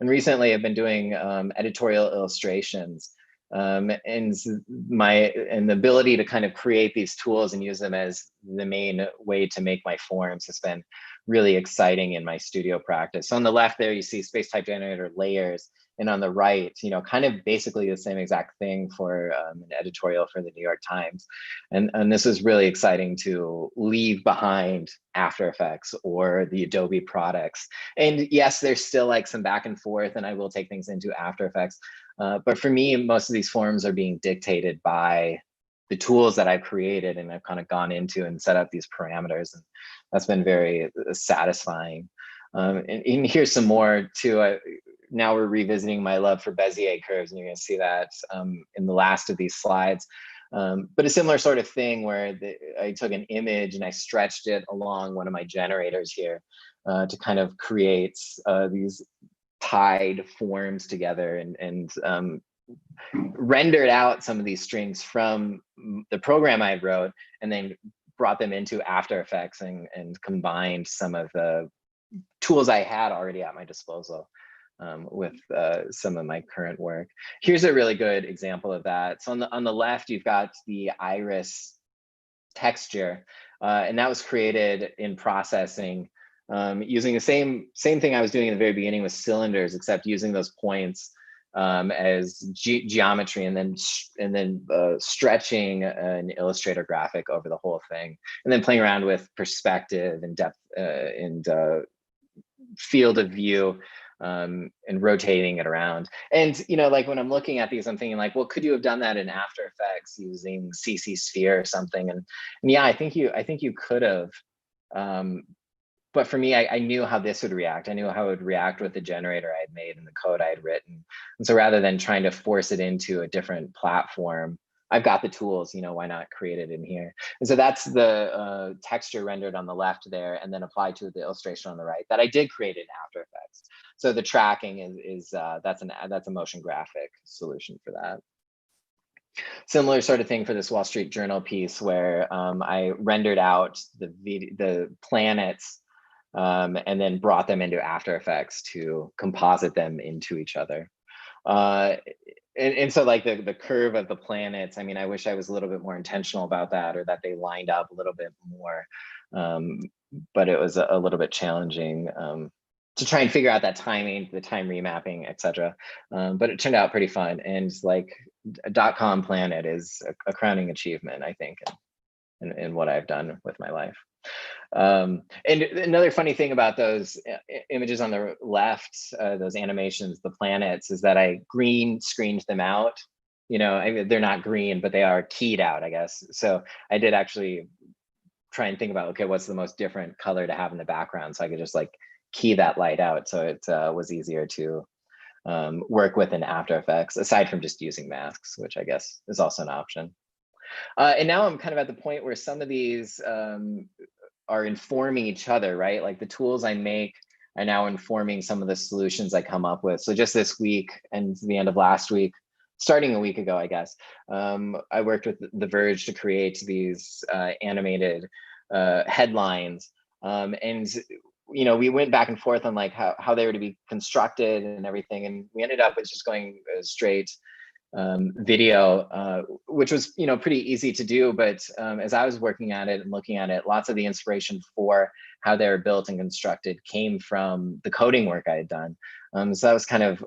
And recently I've been doing editorial illustrations, and the ability to kind of create these tools and use them as the main way to make my forms has been really exciting in my studio practice. So on the left there, you see space type generator layers. And on the right, you know, kind of basically the same exact thing for an editorial for the New York Times. And this is really exciting to leave behind After Effects or the Adobe products. And yes, there's still like some back and forth, and I will take things into After Effects. But for me, most of these forms are being dictated by the tools that I've created and I've kind of gone into and set up these parameters. And that's been very satisfying. And here's some more too. Now we're revisiting my love for Bezier curves, and you're going to see that in the last of these slides. But a similar sort of thing where I took an image and I stretched it along one of my generators here to kind of create these tied forms together and rendered out some of these strings from the program I wrote, and then brought them into After Effects and combined some of the tools I had already at my disposal with some of my current work. Here's a really good example of that. So on the left, you've got the iris texture, and that was created in processing using the same thing I was doing in the very beginning with cylinders, except using those points as geometry, and then stretching an Illustrator graphic over the whole thing, and then playing around with perspective and depth and field of view, and rotating it around. And you know, like when I'm looking at these, I'm thinking like, well, could you have done that in After Effects using CC Sphere or something? And yeah, I think you could have. But for me, I knew how this would react. I knew how it would react with the generator I had made and the code I had written. And so rather than trying to force it into a different platform, I've got the tools, you know, why not create it in here? And so that's the texture rendered on the left there, and then applied to the illustration on the right that I did create in After Effects. So the tracking is that's a motion graphic solution for that. Similar sort of thing for this Wall Street Journal piece where I rendered out the planets and then brought them into After Effects to composite them into each other. And so like the curve of the planets, I mean, I wish I was a little bit more intentional about that, or that they lined up a little bit more. But it was a little bit challenging to try and figure out that timing, the time remapping, etc. But it turned out pretty fun. And like a .com planet is a crowning achievement, I think, in what I've done with my life. And another funny thing about those images on the left, those animations, the planets, is that I green screened them out. You know, I mean, they're not green, but they are keyed out, I guess. So I did actually try and think about, okay, what's the most different color to have in the background? So I could just like key that light out. So it was easier to work with in After Effects, aside from just using masks, which I guess is also an option. And now I'm kind of at the point where some of these are informing each other, right? Like the tools I make are now informing some of the solutions I come up with. So just this week and the end of last week, starting a week ago, I guess, I worked with The Verge to create these animated headlines. And we went back and forth on like how they were to be constructed and everything. And we ended up with just going straight video, which was pretty easy to do. But as I was working at it and looking at it, lots of the inspiration for how they were built and constructed came from the coding work I had done. So that was kind of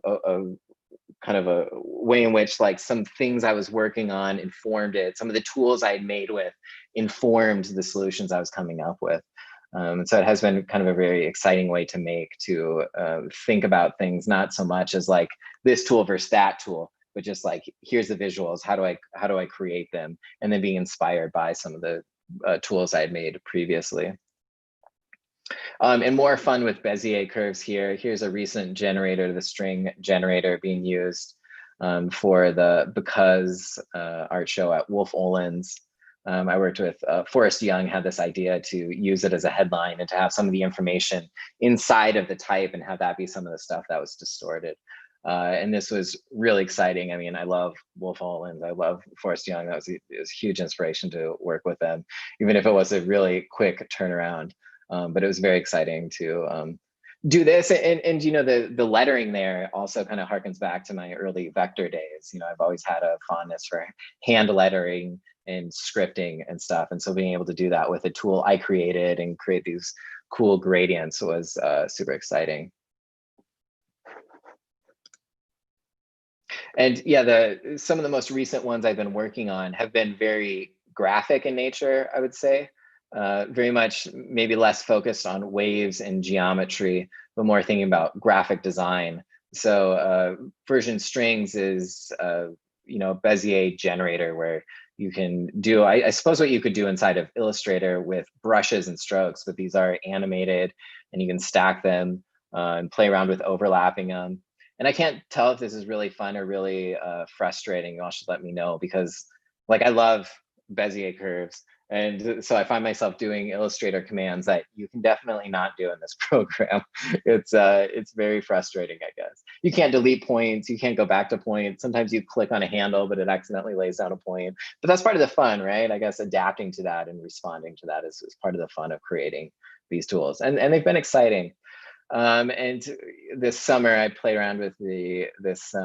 a way in which like some things I was working on informed it. Some of the tools I had made with informed the solutions I was coming up with. So it has been kind of a very exciting way to think about things, not so much as like this tool versus that tool, but just like, here's the visuals, how do I create them? And then being inspired by some of the tools I had made previously. And more fun with Bezier curves here. Here's a recent generator, the string generator being used for the Because art show at Wolf Olin's. I worked with Forrest Young, had this idea to use it as a headline and to have some of the information inside of the type and have that be some of the stuff that was distorted. And this was really exciting. I mean, I love Wolf Olin's, I love Forrest Young. It was a huge inspiration to work with them, even if it was a really quick turnaround. But it was very exciting to do this. And the lettering there also kind of harkens back to my early vector days. I've always had a fondness for hand lettering and scripting and stuff. And so being able to do that with a tool I created and create these cool gradients was super exciting. And yeah, some of the most recent ones I've been working on have been very graphic in nature, I would say. Very much maybe less focused on waves and geometry, but more thinking about graphic design. So version strings is a Bezier generator where you can do, I suppose what you could do inside of Illustrator with brushes and strokes, but these are animated and you can stack them and play around with overlapping them. And I can't tell if this is really fun or really frustrating. You all should let me know, because like I love Bezier curves. And so I find myself doing Illustrator commands that you can definitely not do in this program. It's very frustrating, I guess. You can't delete points, you can't go back to points. Sometimes you click on a handle, but it accidentally lays down a point. But that's part of the fun, right? I guess adapting to that and responding to that is part of the fun of creating these tools. And they've been exciting. And this summer I played around with this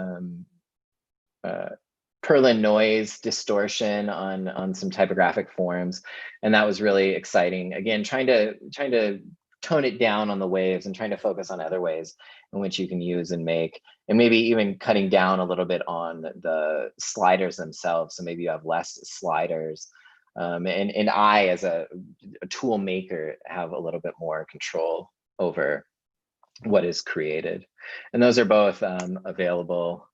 Perlin noise distortion on some typographic forms, and that was really exciting. Again, trying to tone it down on the waves and trying to focus on other ways in which you can use and make, and maybe even cutting down a little bit on the sliders themselves. So maybe you have less sliders, and I, as a tool maker, have a little bit more control over what is created. And those are both available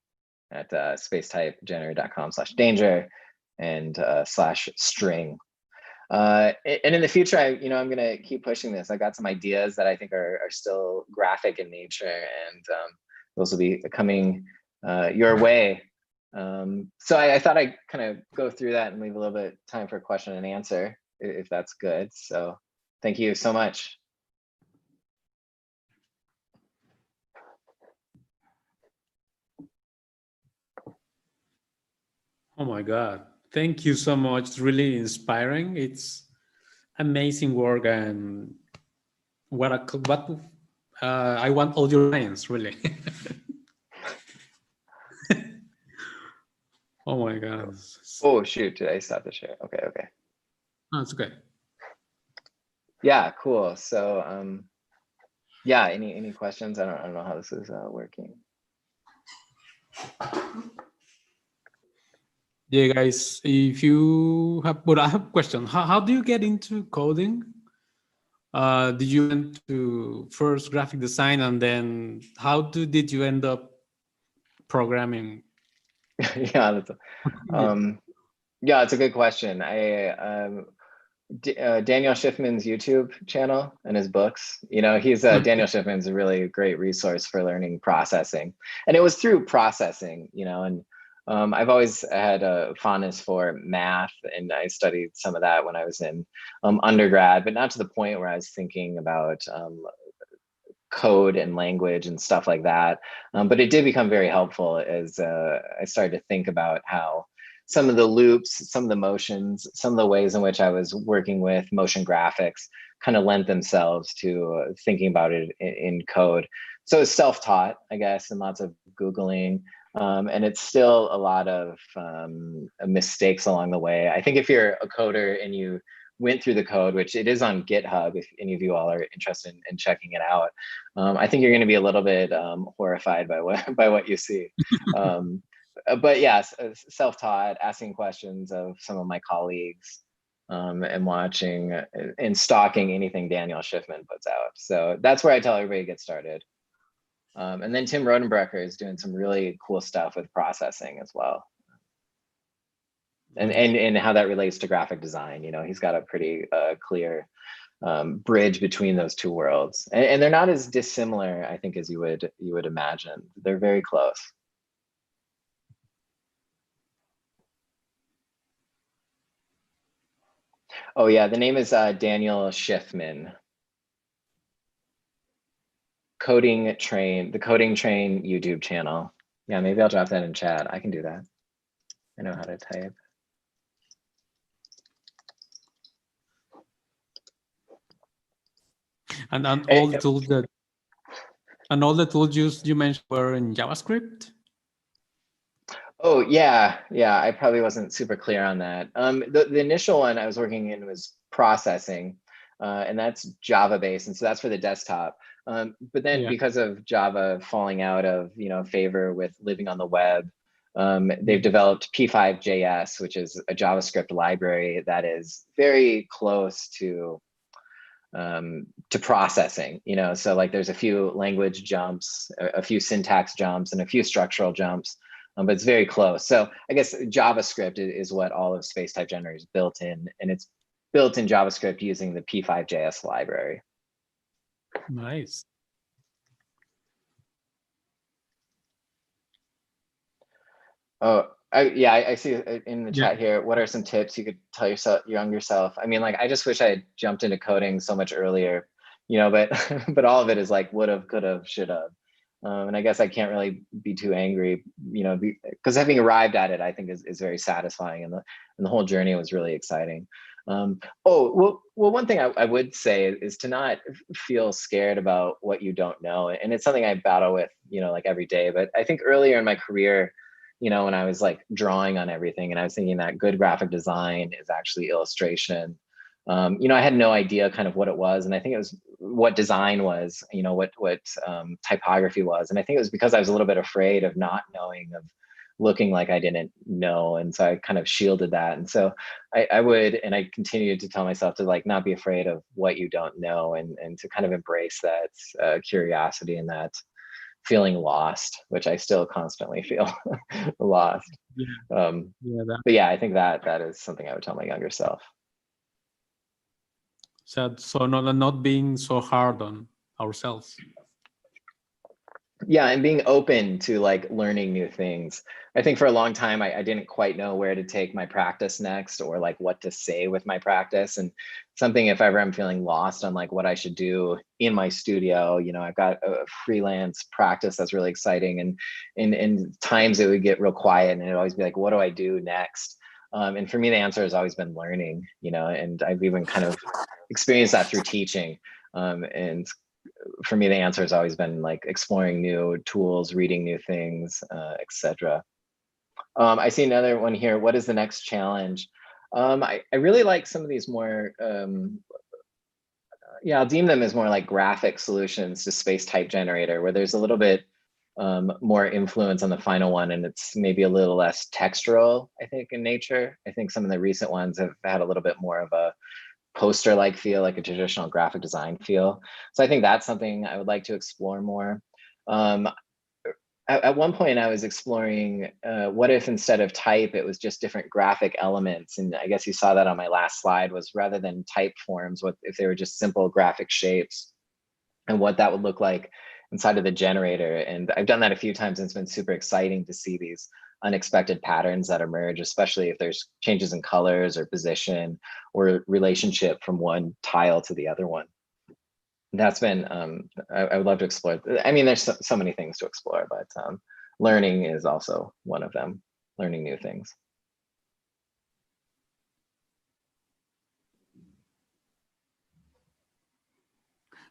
at spacetypegenerator.com/danger and /string. And in the future, I'm going to keep pushing this. I got some ideas that I think are still graphic in nature, and those will be coming your way. So I thought I'd kind of go through that and leave a little bit of time for question and answer, if that's good. So thank you so much. Oh my God. Thank you so much. It's really inspiring. It's amazing work, and I want all your clients, really. Oh my God. Oh shoot, did I stop the share? Okay. No, it's okay. Yeah, cool. So yeah, any questions? I don't know how this is working. Yeah, guys, if you have, but I have a question. How do you get into coding? Did you went to first graphic design, and then did you end up programming? Yeah, it's a good question. Daniel Schiffman's YouTube channel and his books, he's Daniel Schiffman's a really great resource for learning processing, and it was through processing, and I've always had a fondness for math, and I studied some of that when I was in undergrad, but not to the point where I was thinking about code and language and stuff like that. But it did become very helpful as I started to think about how some of the loops, some of the motions, some of the ways in which I was working with motion graphics kind of lent themselves to thinking about it in code. So it's self-taught, I guess, and lots of Googling. And it's still a lot of mistakes along the way. I think if you're a coder and you went through the code, which it is on GitHub, if any of you all are interested in checking it out, I think you're going to be a little bit horrified by what you see. But yes, self-taught, asking questions of some of my colleagues, and watching and stalking anything Daniel Schiffman puts out. So that's where I tell everybody to get started. And then Tim Rodenbrecher is doing some really cool stuff with processing as well. And how that relates to graphic design. You know, he's got a pretty clear bridge between those two worlds. And they're not as dissimilar, I think, as you would imagine. They're very close. Oh yeah, the name is Daniel Schiffman. The Coding Train YouTube channel. Yeah, maybe I'll drop that in chat. I can do that. I know how to type. And all the tools you mentioned were in JavaScript? Oh yeah, I probably wasn't super clear on that. The initial one I was working in was processing, and that's Java based, and so that's for the desktop. But then because of Java falling out of favor with living on the web, they've developed P5.js, which is a JavaScript library that is very close to processing. So like there's a few language jumps, a few syntax jumps, and a few structural jumps. But it's very close. So I guess JavaScript is what all of Space Type Generator is built in, and it's built in JavaScript using the P5.js library. Nice. Oh, I see in the chat here. What are some tips you could tell your younger self? I mean, like, I just wish I had jumped into coding so much earlier, but but all of it is like would've, could've, should've. And I guess I can't really be too angry, because having arrived at it, I think is very satisfying, and the whole journey was really exciting. Well, one thing I would say is to not feel scared about what you don't know, and it's something I battle with, like every day. But I think earlier in my career, when I was like drawing on everything, and I was thinking that good graphic design is actually illustration. I had no idea kind of what it was, and I think it was what design was, what typography was, and I think it was because I was a little bit afraid of not knowing, of looking like I didn't know, and so I kind of shielded that. And so I continued to tell myself to like not be afraid of what you don't know, and to kind of embrace that curiosity and that feeling lost, which I still constantly feel lost. But yeah, I think that is something I would tell my younger self. So not being so hard on ourselves. Yeah, and being open to like learning new things. I think for a long time, I didn't quite know where to take my practice next, or like what to say with my practice. And something, if ever I'm feeling lost on like what I should do in my studio, I've got a freelance practice that's really exciting. And in times it would get real quiet, and it'd always be like, what do I do next? And for me, the answer has always been learning, and I've even kind of experienced that through teaching. And for me, the answer has always been like exploring new tools, reading new things, etc. I see another one here. What is the next challenge? I really like some of these more, I'll deem them as more like graphic solutions to Space Type Generator, where there's a little bit more influence on the final one, and it's maybe a little less textural, I think, in nature. I think some of the recent ones have had a little bit more of a poster-like feel, like a traditional graphic design feel. So I think that's something I would like to explore more. At one point I was exploring, what if instead of type, it was just different graphic elements? And I guess you saw that on my last slide, was rather than type forms, what if they were just simple graphic shapes, and what that would look like inside of the generator. And I've done that a few times, and it's been super exciting to see these unexpected patterns that emerge, especially if there's changes in colors or position or relationship from one tile to the other one. that's been, I would love to explore. I mean, there's so many things to explore, but learning is also one of them, learning new things.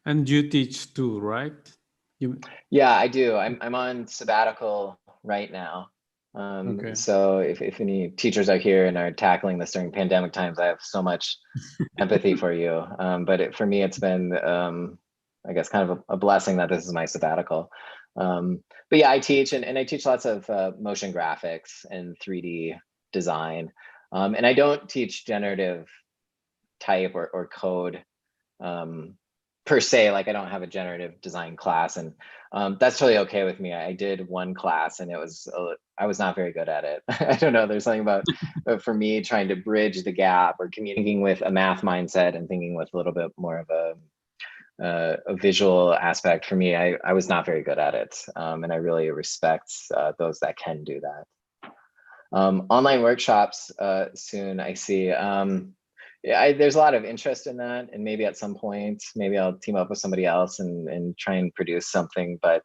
And you teach too, right? Yeah, I do. I'm on sabbatical right now. Okay. So if any teachers are here and are tackling this during pandemic times, I have so much empathy for you. But for me, it's been, I guess, kind of a blessing that this is my sabbatical. But yeah, I teach and I teach lots of motion graphics and 3D design. And I don't teach generative type or code per se, like I don't have a generative design class, and that's totally okay with me. I did one class and I was not very good at it. I don't know, there's something about for me trying to bridge the gap or communicating with a math mindset and thinking with a little bit more of a visual aspect. For me, I was not very good at it, and I really respect those that can do that. Online workshops soon, I see. Yeah, there's a lot of interest in that, and maybe at some point, maybe I'll team up with somebody else and try and produce something. But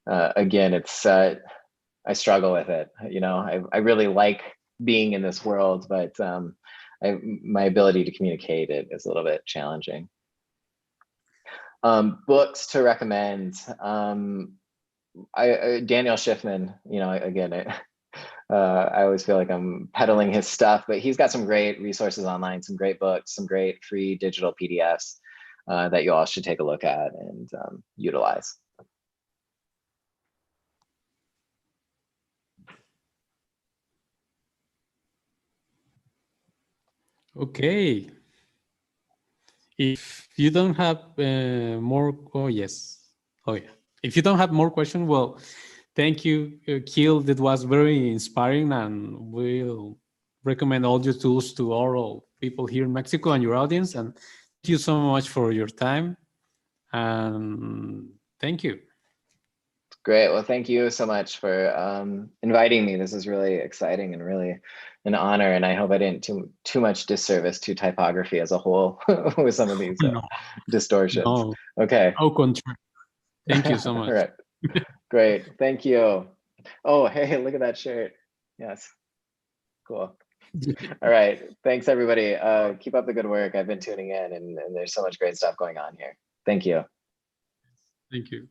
again, it's I struggle with it. You know, I really like being in this world, but my ability to communicate it is a little bit challenging. Books to recommend. Daniel Schiffman, you know, again, I always feel like I'm peddling his stuff, but he's got some great resources online, some great books, some great free digital PDFs that you all should take a look at and utilize. Okay. If you don't have more, oh yes, oh yeah. If you don't have more questions, well, thank you, Kiel. That was very inspiring, and we'll recommend all your tools to all people here in Mexico and your audience. And thank you so much for your time. And thank you. Great. Well, thank you so much for inviting me. This is really exciting and really an honor. And I hope I didn't too much disservice to typography as a whole with some of these distortions. No. Okay. Au contraire. Thank you so much. All right. Great. Thank you. Oh, hey, look at that shirt. Yes. Cool. All right. Thanks, everybody. Keep up the good work. I've been tuning in, and there's so much great stuff going on here. Thank you. Thank you.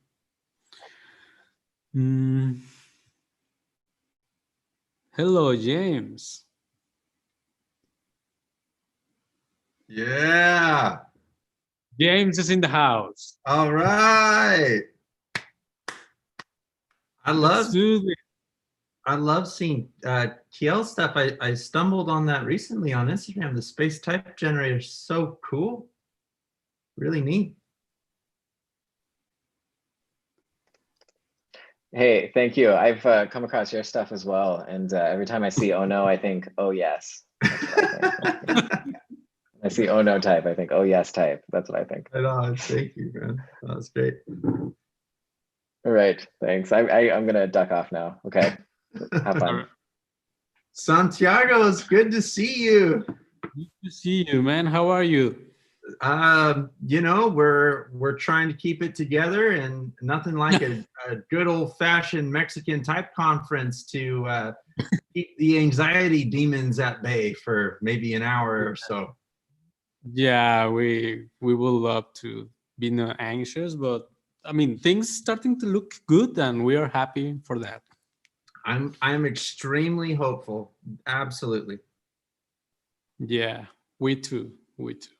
Hello, James. Yeah. James is in the house. All right. I love seeing TL stuff. I stumbled on that recently on Instagram. The space type generator is so cool. Really neat. Hey, thank you. I've come across your stuff as well. And every time I see oh no, I think, oh yes. That's what I think. I see oh no type, I think, oh yes type. That's what I think. Right on. Thank you, man. That's great. All right, thanks. I'm gonna duck off now. Okay, have fun. Santiago, it's good to see you. Good to see you, man. How are you? You know, we're trying to keep it together, and nothing like a good old-fashioned Mexican type conference to keep the anxiety demons at bay for maybe an hour or so. Yeah, we would love to be not anxious, but I mean, things starting to look good, and we are happy for that. I'm extremely hopeful. Absolutely. Yeah, we too. We too.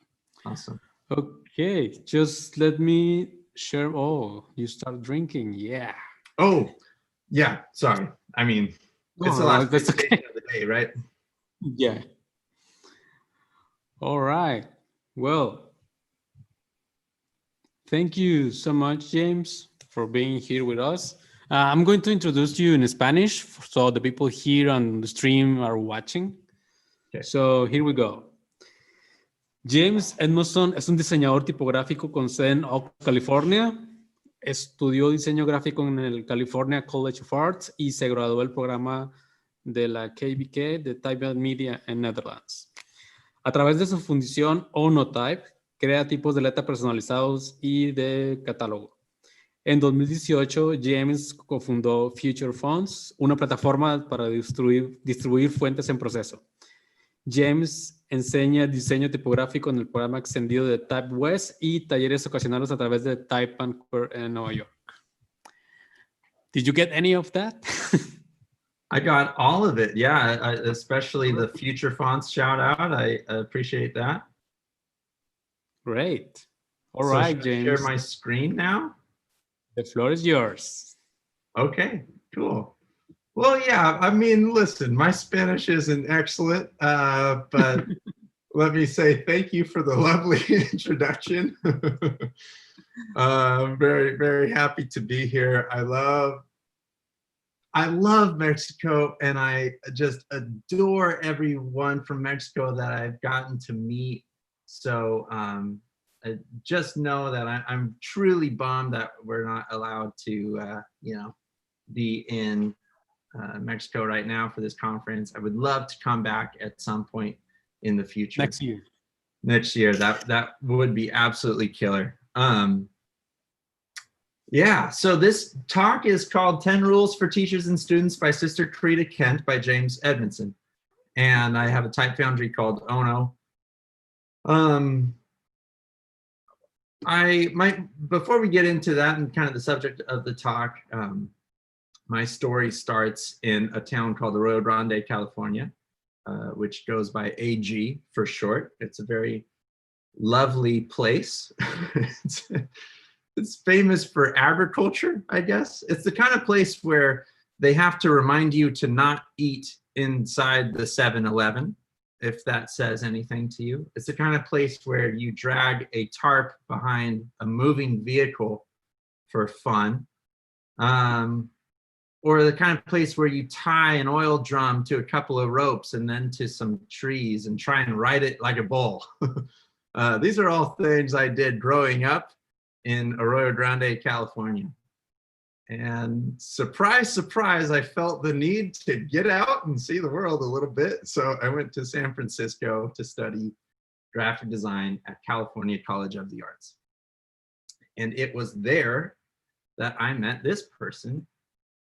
Awesome. Okay, just let me share. Oh, you start drinking. Yeah. Oh, yeah. Sorry. I mean, it's the last presentation of the day, right? Yeah. All right. Well, thank you so much, James, for being here with us. I'm going to introduce you in Spanish so the people here on the stream are watching. Okay. So here we go. James Edmondson es un diseñador tipográfico con sede en Oakland, California. Estudió diseño gráfico en el California College of Arts y se graduó del programa de la KBK de Type Media en Netherlands. A través de su fundición Onotype, crea tipos de letra personalizados y de catálogo. En 2018, James cofundó Future Fonts, una plataforma para distribuir fuentes en proceso. James enseña diseño tipográfico en el programa extendido de Type West y talleres ocasionales a través de Type en Nueva York. Did you get any of that? I got all of it. Yeah, especially the Future Fonts shout out. I appreciate that. Great. All So right, should I James. share my screen now? The floor is yours. Okay, cool. Well, yeah, I mean, listen, my Spanish isn't excellent, but let me say thank you for the lovely introduction. Very, very happy to be here. I love Mexico, and I just adore everyone from Mexico that I've gotten to meet. So I just know that I'm truly bummed that we're not allowed to, be in Mexico right now for this conference. I would love to come back at some point in the future. Next year. Next year, that would be absolutely killer. Yeah, so this talk is called 10 Rules for Teachers and Students by Sister Karita Kent by James Edmondson. And I have a type foundry called Ono. Before we get into that and kind of the subject of the talk, my story starts in a town called Arroyo Grande, California, which goes by AG for short. It's a very lovely place. It's famous for agriculture, I guess. It's the kind of place where they have to remind you to not eat inside the 7-Eleven, if that says anything to you. It's the kind of place where you drag a tarp behind a moving vehicle for fun. Or the kind of place where you tie an oil drum to a couple of ropes and then to some trees and try and ride it like a bull. These are all things I did growing up in Arroyo Grande, California. And surprise, surprise, I felt the need to get out and see the world a little bit. So I went to San Francisco to study graphic design at California College of the Arts. And it was there that I met this person.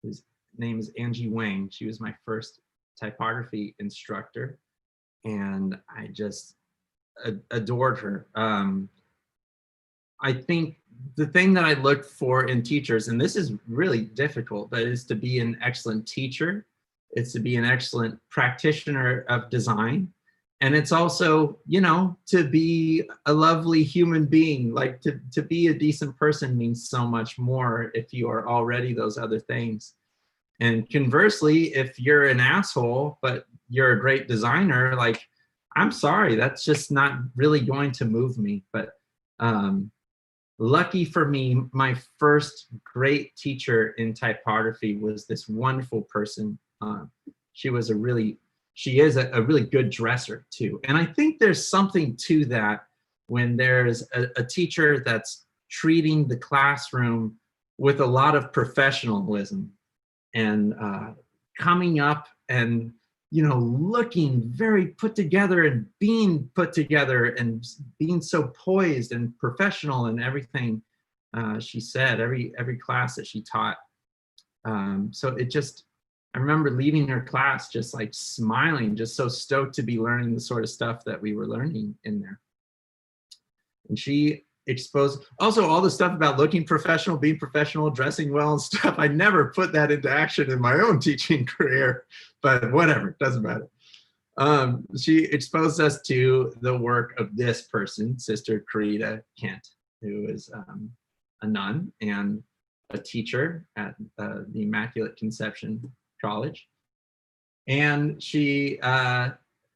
His name is Angie Wang. She was my first typography instructor. And I just adored her. I think the thing that I look for in teachers, and this is really difficult, but is to be an excellent teacher. It's to be an excellent practitioner of design. And it's also, to be a lovely human being. Like to be a decent person means so much more if you are already those other things. And conversely, if you're an asshole, but you're a great designer, like, I'm sorry, that's just not really going to move me. But lucky for me, my first great teacher in typography was this wonderful person. She is a really good dresser too. And I think there's something to that when there's a teacher that's treating the classroom with a lot of professionalism and coming up and looking very put together and being put together and being so poised and professional and everything she said, every class that she taught. So I remember leaving her class just like smiling, just so stoked to be learning the sort of stuff that we were learning in there. And she exposed also all the stuff about looking professional, being professional, dressing well and stuff. I never put that into action in my own teaching career, but whatever, doesn't matter. She exposed us to the work of this person, Sister Karita Kent, who is a nun and a teacher at the Immaculate Conception College. And she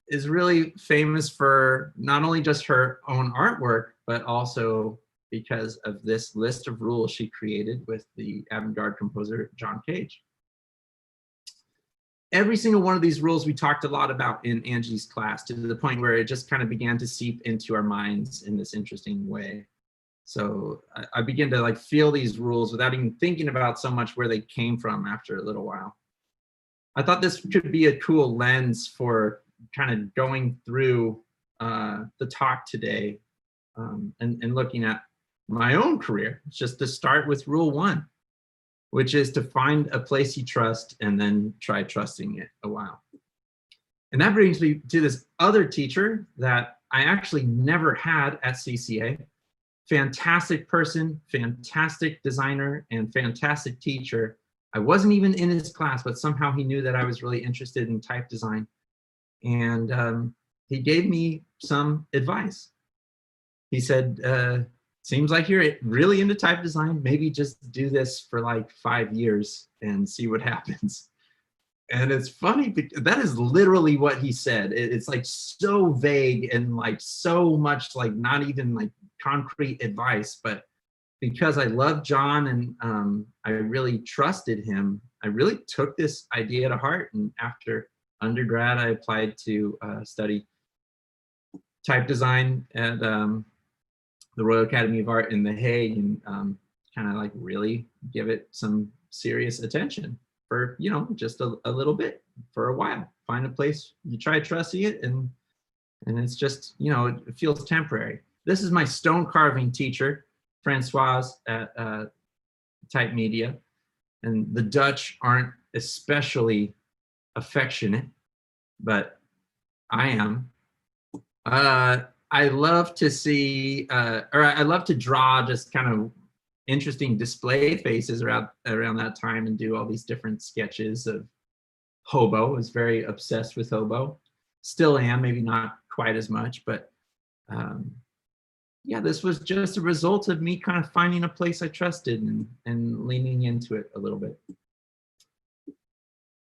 is really famous for not only just her own artwork, but also because of this list of rules she created with the avant-garde composer John Cage. Every single one of these rules we talked a lot about in Angie's class, to the point where it just kind of began to seep into our minds in this interesting way. So I began to feel these rules without even thinking about so much where they came from after a little while. I thought this could be a cool lens for kind of going through the talk today. and looking at my own career, just to start with rule 1, which is to find a place you trust and then try trusting it a while. And that brings me to this other teacher that I actually never had at CCA. Fantastic person, fantastic designer, and fantastic teacher. I wasn't even in his class, but somehow he knew that I was really interested in type design. And he gave me some advice. He said, seems like you're really into type design. Maybe just do this for like 5 years and see what happens. And it's funny because that is literally what he said. It's like so vague and like so much like not even like concrete advice, but because I love John and I really trusted him, I really took this idea to heart. And after undergrad, I applied to study type design at the Royal Academy of Art in The Hague, and kind of like really give it some serious attention for, you know, just a little bit for a while. Find a place, you try trusting it, and it's just, you know, it feels temporary. This is my stone carving teacher, Francoise at Type Media, and the Dutch aren't especially affectionate, but I am. I love to see, or I love to draw just kind of interesting display faces around that time and do all these different sketches of hobo. I was very obsessed with hobo. Still am, maybe not quite as much, but yeah, this was just a result of me kind of finding a place I trusted and leaning into it a little bit.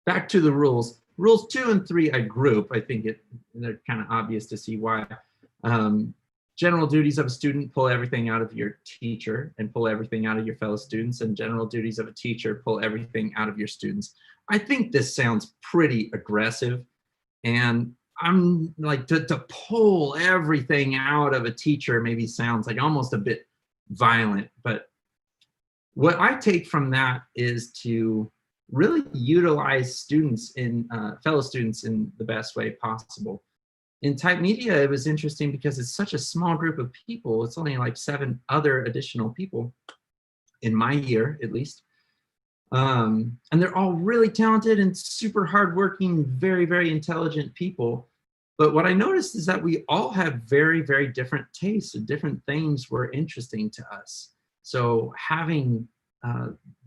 Back to the rules. Rules 2 and 3 I group. I think they're kind of obvious to see why. General duties of a student, pull everything out of your teacher and pull everything out of your fellow students, and general duties of a teacher, pull everything out of your students. I think this sounds pretty aggressive, and I'm like, to pull everything out of a teacher maybe sounds like almost a bit violent, but what I take from that is to really utilize students in fellow students in the best way possible. In Type Media, it was interesting because it's such a small group of people. It's only like 7 other additional people in my year, at least. And they're all really talented and super hardworking, very, very intelligent people. But what I noticed is that we all have very, very different tastes, and different things were interesting to us. So having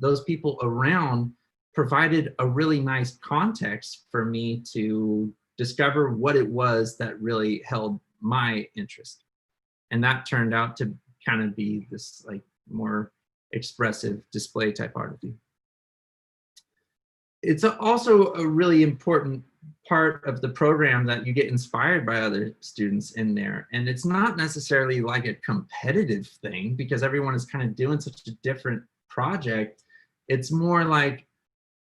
those people around provided a really nice context for me to discover what it was that really held my interest. And that turned out to kind of be this like more expressive display typography. It's also a really important part of the program that you get inspired by other students in there. And it's not necessarily like a competitive thing because everyone is kind of doing such a different project. It's more like,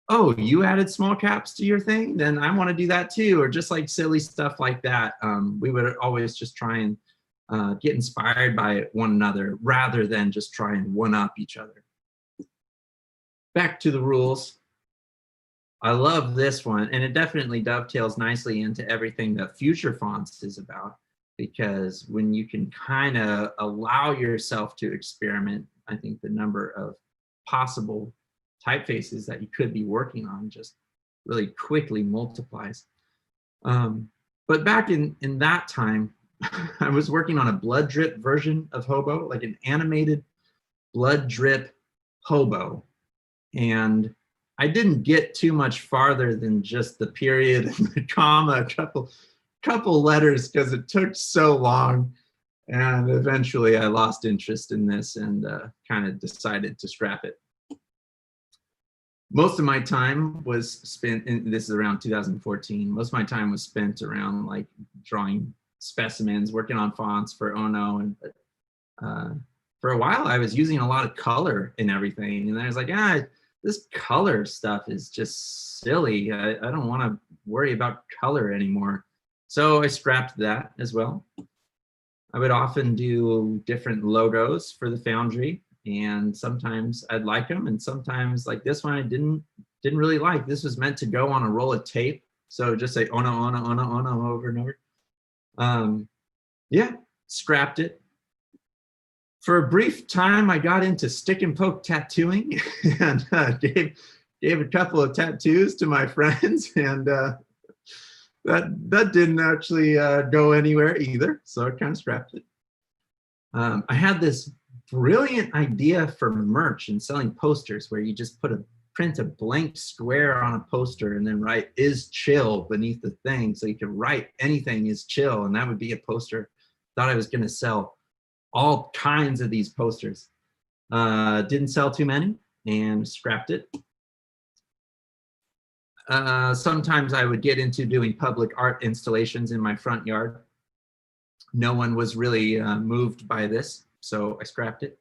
oh, you added small caps to your thing, then I want to do that too, or just like silly stuff like that. We would always just try and get inspired by one another rather than just try and one-up each other. Back to the rules. I love this one, and it definitely dovetails nicely into everything that Future Fonts is about, because when you can kind of allow yourself to experiment, I think the number of possible typefaces that you could be working on just really quickly multiplies. But back in that time, I was working on a blood drip version of hobo, like an animated blood drip hobo. And I didn't get too much farther than just the period and the comma, a couple letters, because it took so long. And eventually I lost interest in this and kind of decided to scrap it. Most of my time was spent, this is around 2014, most of my time was spent around like drawing specimens, working on fonts for Ono. And for a while I was using a lot of color in everything. And I was like, this color stuff is just silly. I don't want to worry about color anymore. So I scrapped that as well. I would often do different logos for the Foundry, and sometimes I'd like them, and sometimes like this one I didn't really like. This was meant to go on a roll of tape, so just say Ono, Ono, Ono, Ono over and over. Yeah, scrapped it. For a brief time, I got into stick and poke tattooing and gave a couple of tattoos to my friends, and that didn't actually go anywhere either, so I kind of scrapped it. I had this brilliant idea for merch and selling posters where you just print a blank square on a poster and then write "is chill" beneath the thing, so you can write anything "is chill," and that would be a poster. Thought I was going to sell all kinds of these posters. Didn't sell too many and scrapped it. Sometimes I would get into doing public art installations in my front yard. No one was really moved by this, so I scrapped it.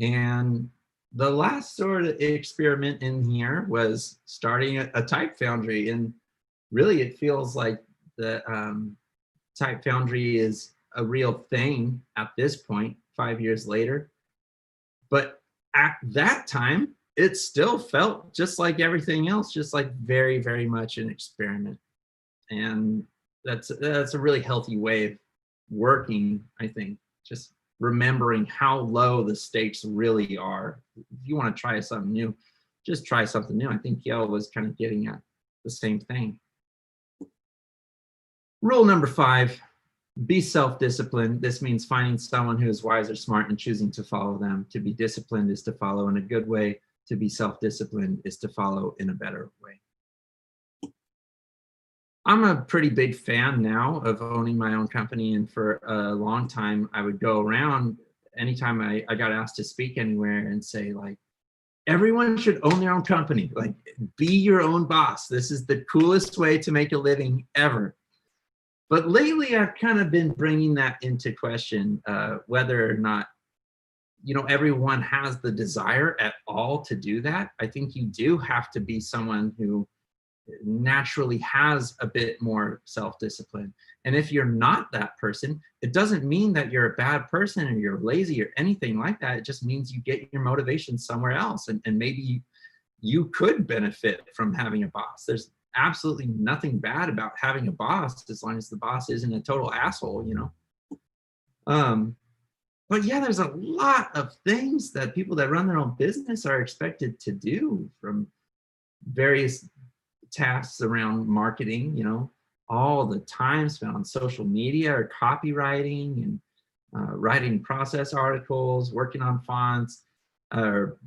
And the last sort of experiment in here was starting a type foundry. And really it feels like the type foundry is a real thing at this point, 5 years later. But at that time, it still felt just like everything else, just like very, very much an experiment. And that's a really healthy way of working, I think. Just remembering how low the stakes really are. If you want to try something new, just try something new. I think Yael was kind of getting at the same thing. Rule number 5, be self-disciplined. This means finding someone who is wise or smart and choosing to follow them. To be disciplined is to follow in a good way. To be self-disciplined is to follow in a better way. I'm a pretty big fan now of owning my own company, and for a long time I would go around anytime I got asked to speak anywhere and say, like, everyone should own their own company. Like, be your own boss. This is the coolest way to make a living ever. But lately I've kind of been bringing that into question, whether or not, you know, everyone has the desire at all to do that. I think you do have to be someone who naturally has a bit more self-discipline. And if you're not that person, it doesn't mean that you're a bad person or you're lazy or anything like that. It just means you get your motivation somewhere else. And maybe you could benefit from having a boss. There's absolutely nothing bad about having a boss as long as the boss isn't a total asshole, you know. But yeah, there's a lot of things that people that run their own business are expected to do, from various tasks around marketing, you know, all the time spent on social media or copywriting and writing process articles, working on fonts, or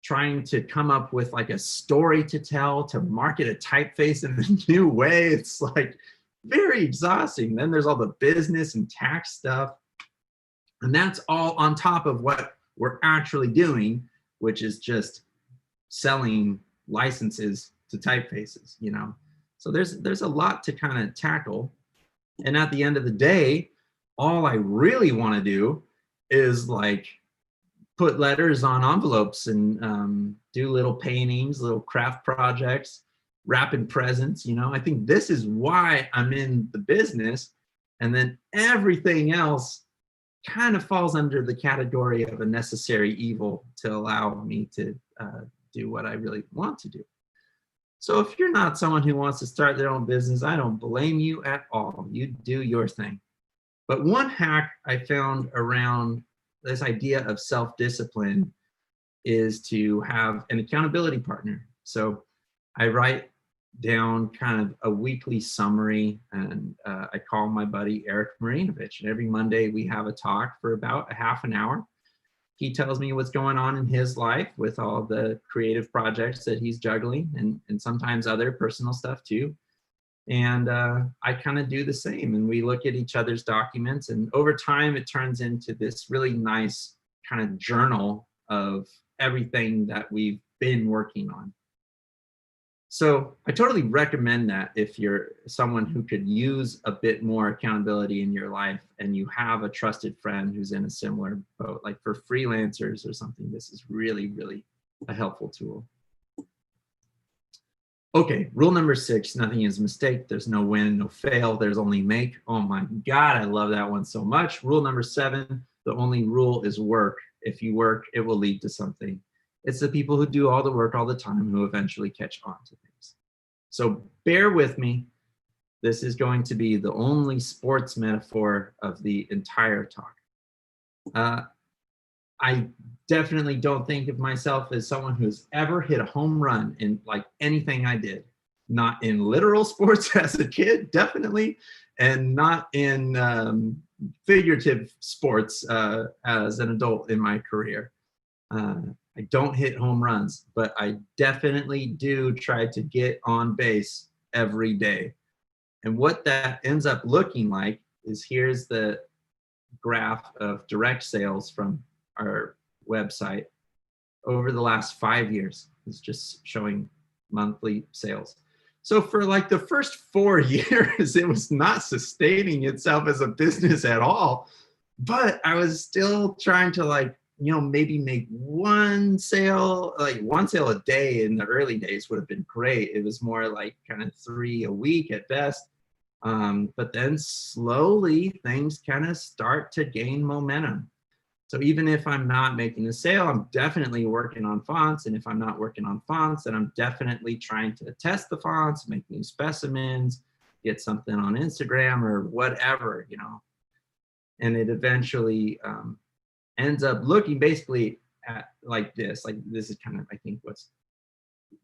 trying to come up with like a story to tell to market a typeface in a new way. It's like very exhausting. Then there's all the business and tax stuff. And that's all on top of what we're actually doing, which is just selling licenses to typefaces, you know. So there's a lot to kind of tackle. And at the end of the day, all I really want to do is like put letters on envelopes and do little paintings, little craft projects, wrapping presents, you know. I think this is why I'm in the business. And then everything else kind of falls under the category of a necessary evil to allow me to do what I really want to do. So if you're not someone who wants to start their own business, I don't blame you at all. You do your thing. But one hack I found around this idea of self-discipline is to have an accountability partner. So I write down kind of a weekly summary, and I call my buddy Eric Marinovich, and every Monday we have a talk for about a half an hour. He tells me what's going on in his life with all the creative projects that he's juggling, and sometimes other personal stuff too. And I kind of do the same, and we look at each other's documents, and over time it turns into this really nice kind of journal of everything that we've been working on. So I totally recommend that if you're someone who could use a bit more accountability in your life and you have a trusted friend who's in a similar boat, like for freelancers or something, this is really, really a helpful tool. Okay, rule number 6, nothing is a mistake. There's no win, no fail, there's only make. Oh my God, I love that one so much. Rule number 7, the only rule is work. If you work, it will lead to something. It's the people who do all the work all the time who eventually catch on to things. So bear with me. This is going to be the only sports metaphor of the entire talk. I definitely don't think of myself as someone who's ever hit a home run in like anything I did. Not in literal sports as a kid, definitely, and not in figurative sports as an adult in my career. I don't hit home runs, but I definitely do try to get on base every day. And what that ends up looking like is, here's the graph of direct sales from our website over the last 5 years. It's just showing monthly sales. So for like the first 4 years, it was not sustaining itself as a business at all. But I was still trying to, like, you know, maybe make one sale, like one sale a day in the early days would have been great. It was more like kind of 3 a week at best. But then slowly things kind of start to gain momentum. So even if I'm not making a sale, I'm definitely working on fonts. And if I'm not working on fonts, then I'm definitely trying to test the fonts, make new specimens, get something on Instagram or whatever, you know. And it eventually ends up looking basically at like this. Like, this is kind of, I think, what's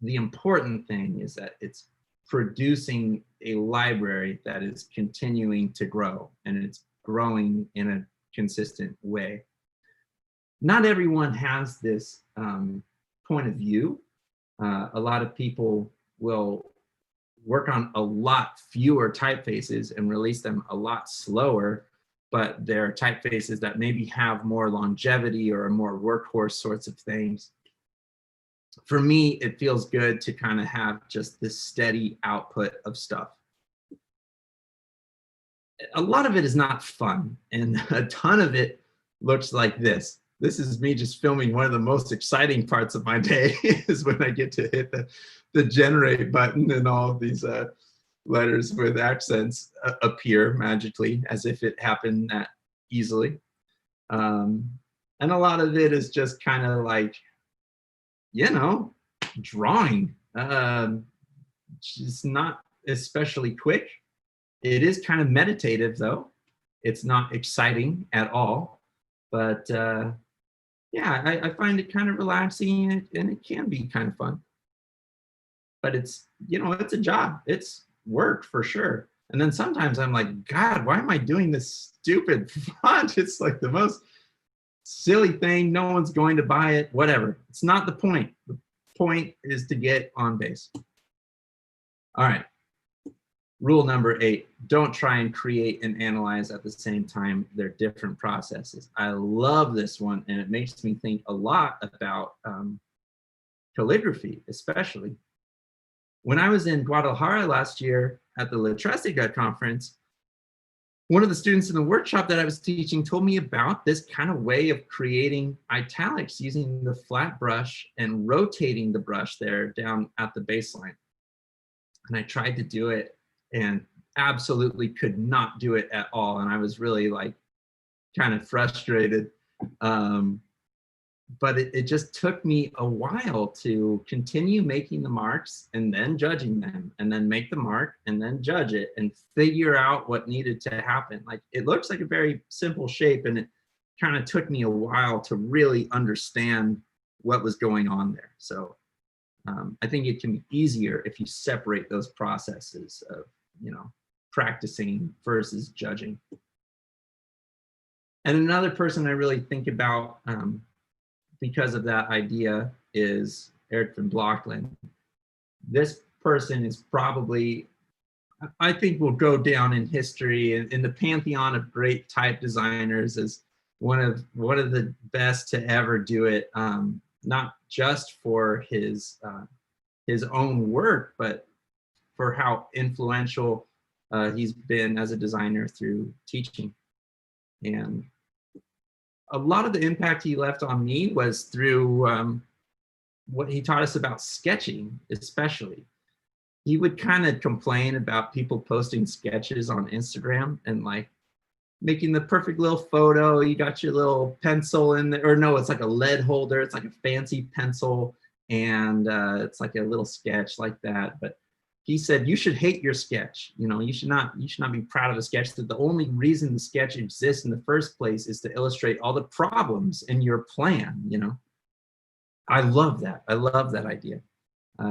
the important thing is that it's producing a library that is continuing to grow, and it's growing in a consistent way. Not everyone has this point of view. A lot of people will work on a lot fewer typefaces and release them a lot slower, but they're typefaces that maybe have more longevity or more workhorse sorts of things. For me, it feels good to kind of have just this steady output of stuff. A lot of it is not fun, and a ton of it looks like this. This is me just filming. One of the most exciting parts of my day is when I get to hit the generate button and all of these letters with accents appear magically, as if it happened that easily. And a lot of it is just kind of like, you know, drawing. It's not especially quick. It is kind of meditative, though. It's not exciting at all. But yeah, I find it kind of relaxing, and it can be kind of fun. But it's, you know, it's a job. It's work for sure. And then sometimes I'm like, God, why am I doing this stupid font? It's like the most silly thing. No one's going to buy it, whatever. It's not the point. The point is to get on base. All right. Rule number 8, don't try and create and analyze at the same time. They're different processes. I love this one, and it makes me think a lot about calligraphy, especially. When I was in Guadalajara last year at the Letrestica conference, one of the students in the workshop that I was teaching told me about this kind of way of creating italics using the flat brush and rotating the brush there down at the baseline. And I tried to do it and absolutely could not do it at all. And I was really like kind of frustrated. But it just took me a while to continue making the marks and then judging them, and then make the mark and then judge it and figure out what needed to happen. Like, it looks like a very simple shape, and it kind of took me a while to really understand what was going on there. So I think it can be easier if you separate those processes of, you know, practicing versus judging. And another person I really think about because of that idea is Eric van Blockland. This person is probably, I think, will go down in history in the pantheon of great type designers as one of the best to ever do it. Not just for his own work, but for how influential he's been as a designer through teaching. And a lot of the impact he left on me was through what he taught us about sketching, especially. He would kind of complain about people posting sketches on Instagram and like making the perfect little photo. You got your little pencil in there, or no, it's like a lead holder. It's like a fancy pencil, and it's like a little sketch like that. But he said, you should hate your sketch. You know, you should not be proud of a sketch. That the only reason the sketch exists in the first place is to illustrate all the problems in your plan, you know. I love that. I love that idea.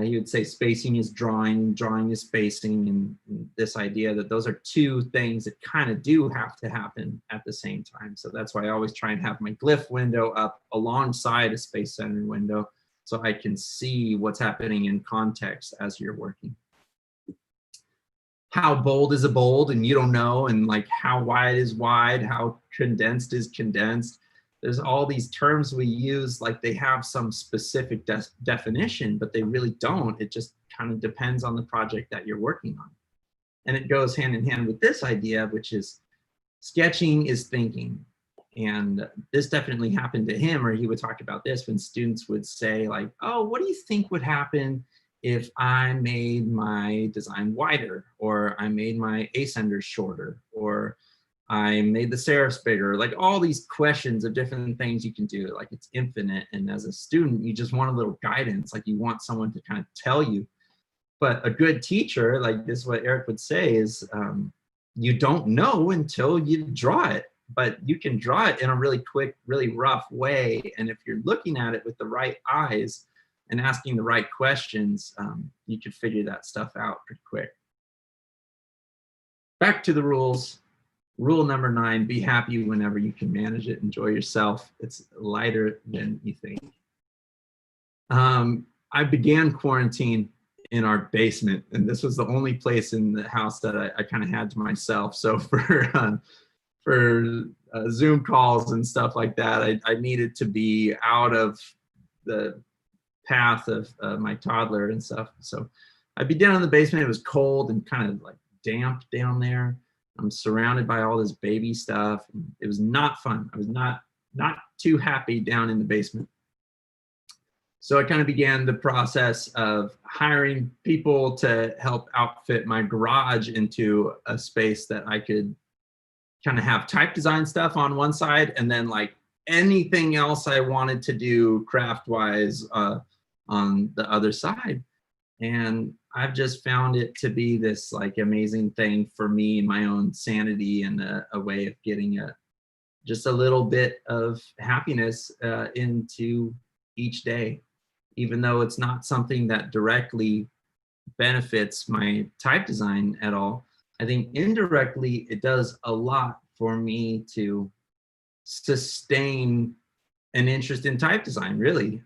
He would say spacing is drawing, drawing is spacing, and this idea that those are two things that kind of do have to happen at the same time. So that's why I always try and have my glyph window up alongside a space center window so I can see what's happening in context as you're working. How bold is a bold, and you don't know, and like how wide is wide, how condensed is condensed. There's all these terms we use like they have some specific definition, but they really don't. It just kind of depends on the project that you're working on. And it goes hand in hand with this idea, which is sketching is thinking. And this definitely happened to him, or he would talk about this when students would say like, oh, what do you think would happen if I made my design wider, or I made my ascenders shorter, or I made the serifs bigger, like all these questions of different things you can do, like it's infinite. And as a student, you just want a little guidance, like you want someone to kind of tell you. But a good teacher, like this is what Eric would say, is you don't know until you draw it, but you can draw it in a really quick, really rough way. And if you're looking at it with the right eyes and asking the right questions, you could figure that stuff out pretty quick. Back to the rules. Rule number 9, be happy whenever you can manage it. Enjoy yourself. It's lighter than you think. I began quarantine in our basement, and this was the only place in the house that I kind of had to myself. So for Zoom calls and stuff like that, I needed to be out of the path of my toddler and stuff. So I'd be down in the basement. It was cold and kind of like damp down there. I'm surrounded by all this baby stuff. It was not fun. I was not too happy down in the basement. So I kind of began the process of hiring people to help outfit my garage into a space that I could kind of have type design stuff on one side, and then like anything else I wanted to do craft-wise on the other side. And I've just found it to be this like amazing thing for me and my own sanity, and a way of getting just a little bit of happiness into each day, even though it's not something that directly benefits my type design at all. I think indirectly it does a lot for me to sustain an interest in type design, really.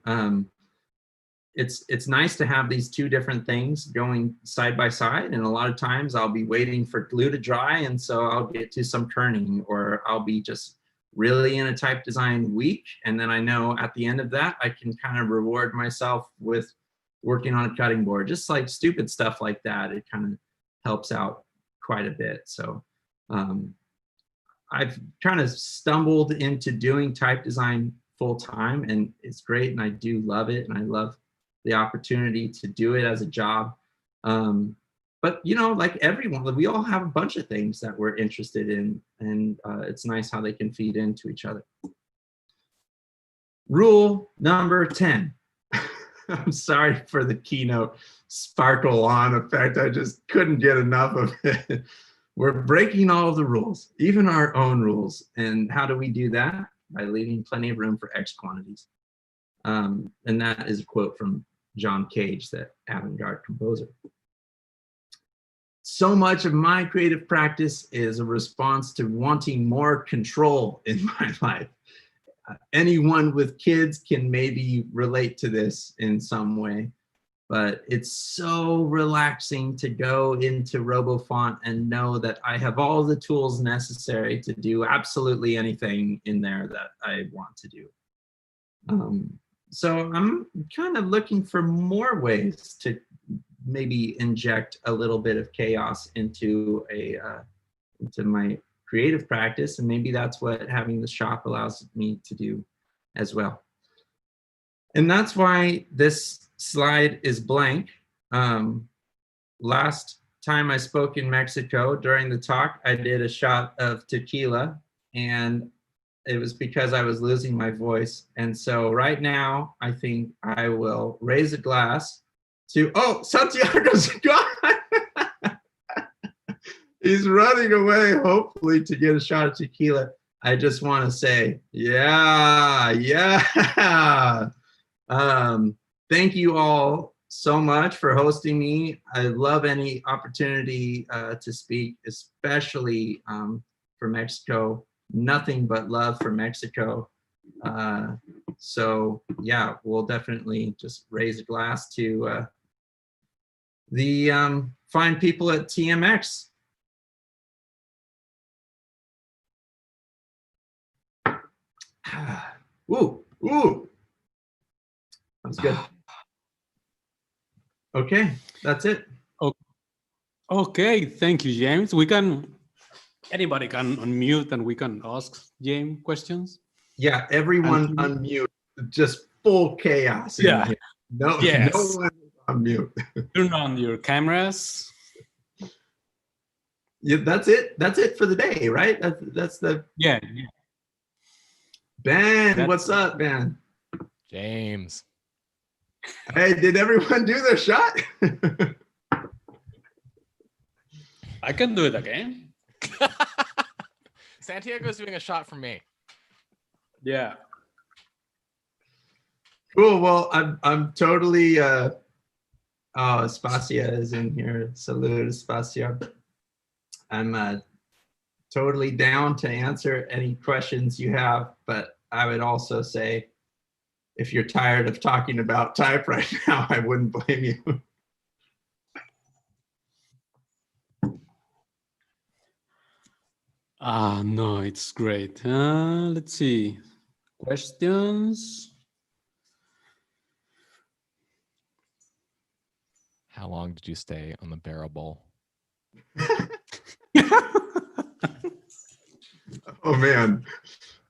It's nice to have these two different things going side by side, and a lot of times I'll be waiting for glue to dry, and so I'll get to some kerning, or I'll be just really in a type design week, and then I know at the end of that I can kind of reward myself with working on a cutting board, just like stupid stuff like that. It kind of helps out quite a bit. So I've kind of stumbled into doing type design full time, and it's great, and I do love it, and I love the opportunity to do it as a job. But you know, like everyone, we all have a bunch of things that we're interested in, and it's nice how they can feed into each other. Rule number 10. I'm sorry for the keynote sparkle on effect. I just couldn't get enough of it. We're breaking all of the rules, even our own rules. And how do we do that? By leaving plenty of room for X quantities. And that is a quote from John Cage, that avant-garde composer. So much of my creative practice is a response to wanting more control in my life. Anyone with kids can maybe relate to this in some way, but it's so relaxing to go into RoboFont and know that I have all the tools necessary to do absolutely anything in there that I want to do. So I'm kind of looking for more ways to maybe inject a little bit of chaos into my creative practice, and maybe that's what having the shop allows me to do as well. And that's why this slide is blank. Last time I spoke in Mexico during the talk, I did a shot of tequila, and it was because I was losing my voice. And so right now, I think I will raise a glass to, oh, Santiago's gone. He's running away, hopefully to get a shot of tequila. I just want to say, yeah. Thank you all so much for hosting me. I love any opportunity to speak, especially for Mexico. Nothing but love for Mexico. So yeah, we'll definitely just raise a glass to the fine people at TMX. Ooh. That was good. Okay, that's it. Okay, thank you, James. Anybody can unmute and we can ask James questions. Yeah, everyone unmute. Just full chaos in here. No one on mute. Turn on your cameras. Yeah, that's it. That's it for the day, right? That's the Yeah. Ben, what's up, Ben? James. Hey, did everyone do their shot? I can do it again. Santiago's doing a shot for me. Yeah. Cool. Well, I'm totally oh, Espacia is in here. Salud, Espacia. I'm totally down to answer any questions you have, but I would also say if you're tired of talking about type right now, I wouldn't blame you. No, it's great. Let's see. Questions? How long did you stay on the barrel bowl? Oh man,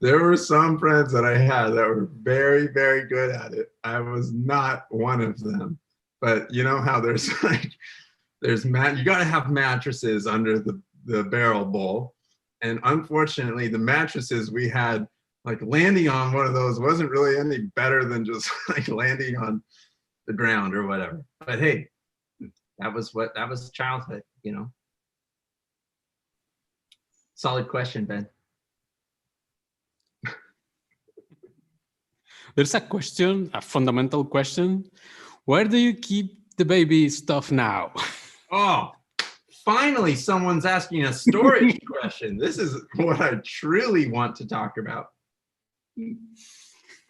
there were some friends that I had that were very, very good at it. I was not one of them. But you know how there's like, you gotta have mattresses under the barrel bowl. And unfortunately, the mattresses we had, like landing on one of those wasn't really any better than just like landing on the ground or whatever. But hey, that was childhood, you know. Solid question, Ben. There's a question, a fundamental question. Where do you keep the baby stuff now? Oh, finally someone's asking a storage question. This is what I truly want to talk about.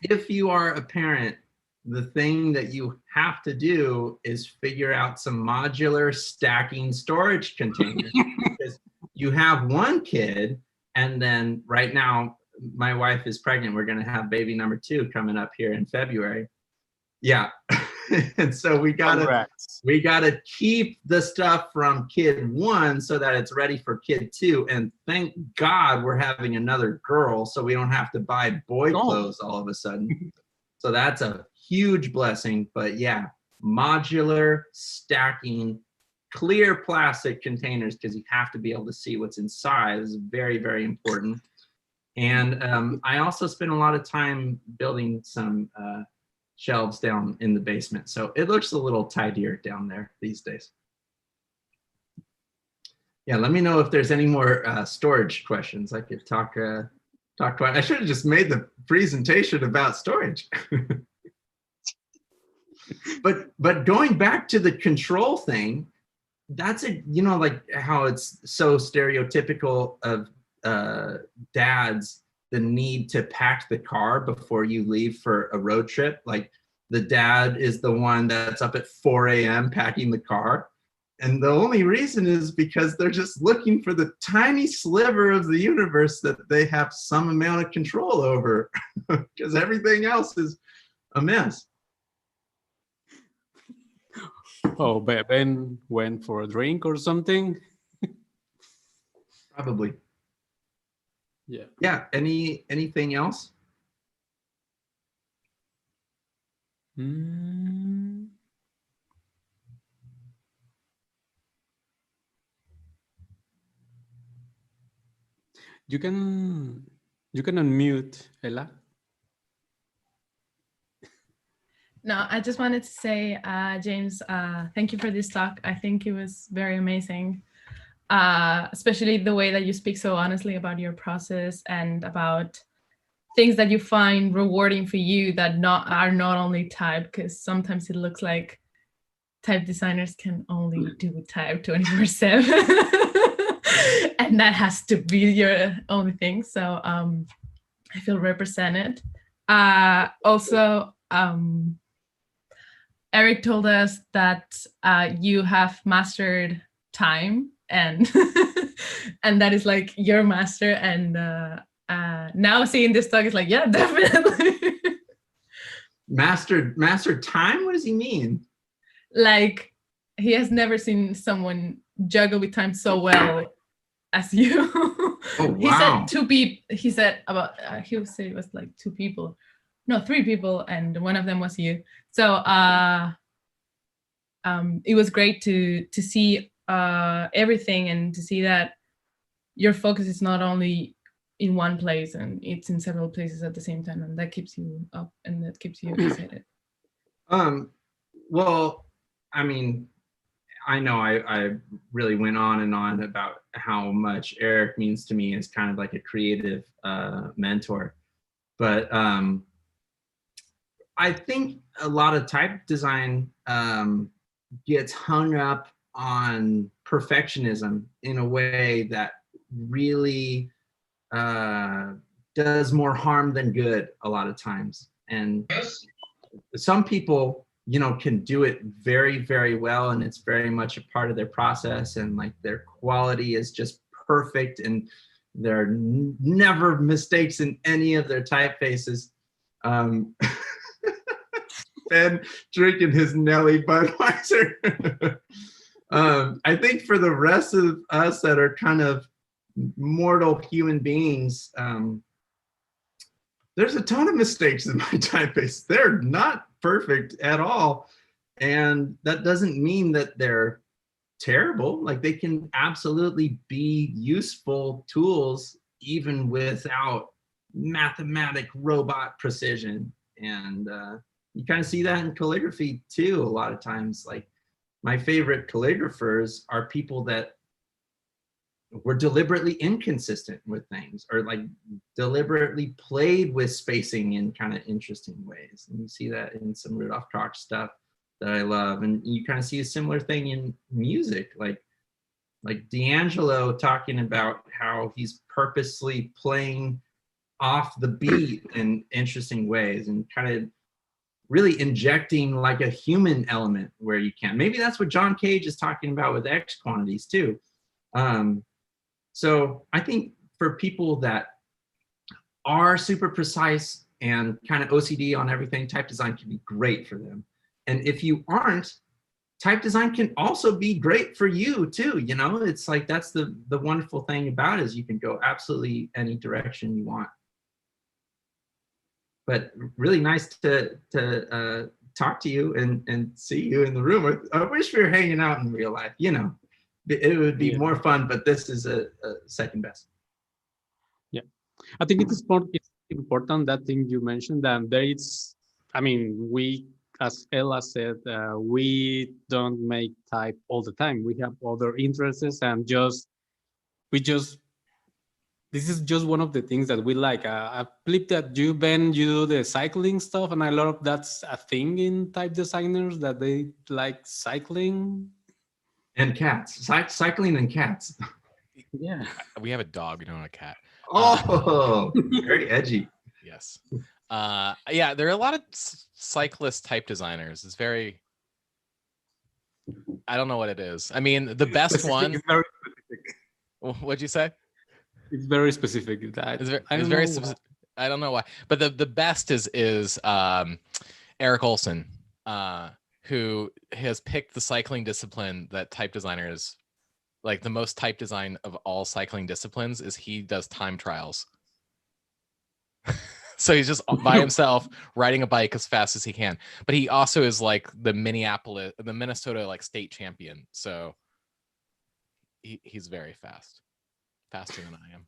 If you are a parent, the thing that you have to do is figure out some modular stacking storage containers. Because you have one kid, and then right now, my wife is pregnant. We're going to have baby number 2 coming up here in February. Yeah. And so we gotta keep the stuff from kid 1 so that it's ready for kid 2. And thank God we're having another girl, so we don't have to buy boy clothes all of a sudden. So that's a huge blessing. But yeah, modular stacking, clear plastic containers, because you have to be able to see what's inside. This is very, very important. And I also spend a lot of time building some shelves down in the basement. So it looks a little tidier down there these days. Yeah, let me know if there's any more storage questions. I could talk about. I should have just made the presentation about storage. But going back to the control thing, that's like how it's so stereotypical of dads, the need to pack the car before you leave for a road trip. Like the dad is the one that's up at 4 a.m. packing the car. And the only reason is because they're just looking for the tiny sliver of the universe that they have some amount of control over, because everything else is a mess. Oh, Ben went for a drink or something? Probably. Yeah. Yeah, anything else? You can unmute, Ella. No, I just wanted to say, James, thank you for this talk. I think it was very amazing, especially the way that you speak so honestly about your process and about things that you find rewarding for you that are not only type, because sometimes it looks like type designers can only do type 24/7, and that has to be your only thing. So I feel represented. Also, Eric told us that you have mastered time, and and that is like your master. And now seeing this talk is like, yeah, definitely. Mastered time? What does he mean? Like, he has never seen someone juggle with time so well as you. Oh, wow. He said two people. He said about he said it was like 2 people, no, 3 people, and one of them was you. So it was great to see everything, and to see that your focus is not only in one place, and it's in several places at the same time, and that keeps you up, and that keeps you excited. Well, I mean, I know I really went on and on about how much Eric means to me as kind of like a creative mentor, but I think a lot of type design gets hung up on perfectionism in a way that really does more harm than good a lot of times. And some people, you know, can do it very, very well, and it's very much a part of their process, and like their quality is just perfect, and there are never mistakes in any of their typefaces. Ben drinking his Nelly Budweiser. I think for the rest of us that are kind of mortal human beings, there's a ton of mistakes in my typeface. They're not perfect at all. And that doesn't mean that they're terrible. Like, they can absolutely be useful tools even without mathematic robot precision. And you kind of see that in calligraphy too a lot of times. Like, my favorite calligraphers are people that were deliberately inconsistent with things, or like deliberately played with spacing in kind of interesting ways. And you see that in some Rudolph Koch stuff that I love. And you kind of see a similar thing in music, like D'Angelo talking about how he's purposely playing off the beat in interesting ways, and kind of really injecting like a human element where you can. Maybe that's what John Cage is talking about with X quantities too. So I think for people that are super precise and kind of OCD on everything, type design can be great for them. And if you aren't, type design can also be great for you too. You know, it's like, that's the wonderful thing about it, is you can go absolutely any direction you want. But really nice to talk to you and see you in the room. I wish we were hanging out in real life, you know. It would be more fun, but this is a second best. Yeah, I think it's important that thing you mentioned, that there is, I mean, we, as Ella said, we don't make type all the time. We have other interests, and this is just one of the things that we like. I believe that you, Ben, you do the cycling stuff, and I love that's a thing in type designers, that they like cycling. And cats, cycling and cats. Yeah. We have a dog, we don't have a cat. Oh, very edgy. Yes. Yeah, there are a lot of cyclist type designers. It's very, I don't know what it is. I mean, the best one. It's very specific. What'd you say? It's very specific. It's very specific. I don't know why, but the best is Eric Olson, who has picked the cycling discipline that type designers, like the most type design of all cycling disciplines, is he does time trials. So he's just by himself riding a bike as fast as he can. But he also is like the Minnesota like state champion. So he's very fast, faster than I am.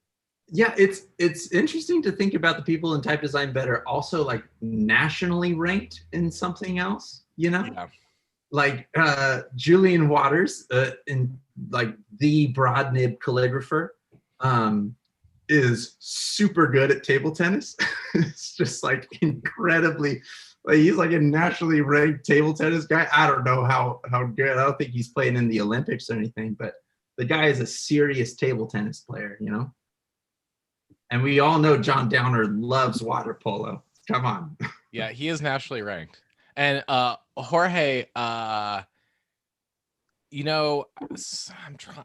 Yeah, it's interesting to think about the people in type design that are also like nationally ranked in something else, you know? Yeah. Like Julian Waters, in like the broad nib calligrapher, is super good at table tennis. It's just like incredibly, like he's like a nationally ranked table tennis guy. I don't know how good. I don't think he's playing in the Olympics or anything, but the guy is a serious table tennis player, you know? And we all know John Downer loves water polo. Come on. Yeah, he is nationally ranked. And Jorge, you know,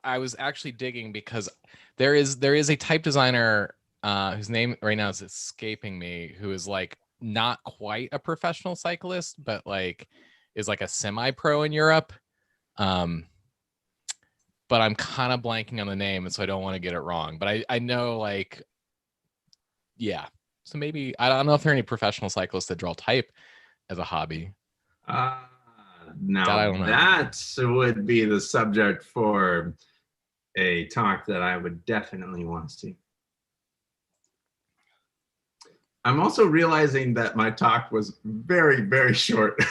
I was actually digging because there is a type designer whose name right now is escaping me, who is like not quite a professional cyclist, but like is like a semi-pro in Europe. But I'm kind of blanking on the name, and so I don't want to get it wrong. But I know, like, yeah. So maybe I don't know if there are any professional cyclists that draw type as a hobby. Now I don't know. that would be the subject for a talk that I would definitely want to see. I'm also realizing that my talk was very, very short.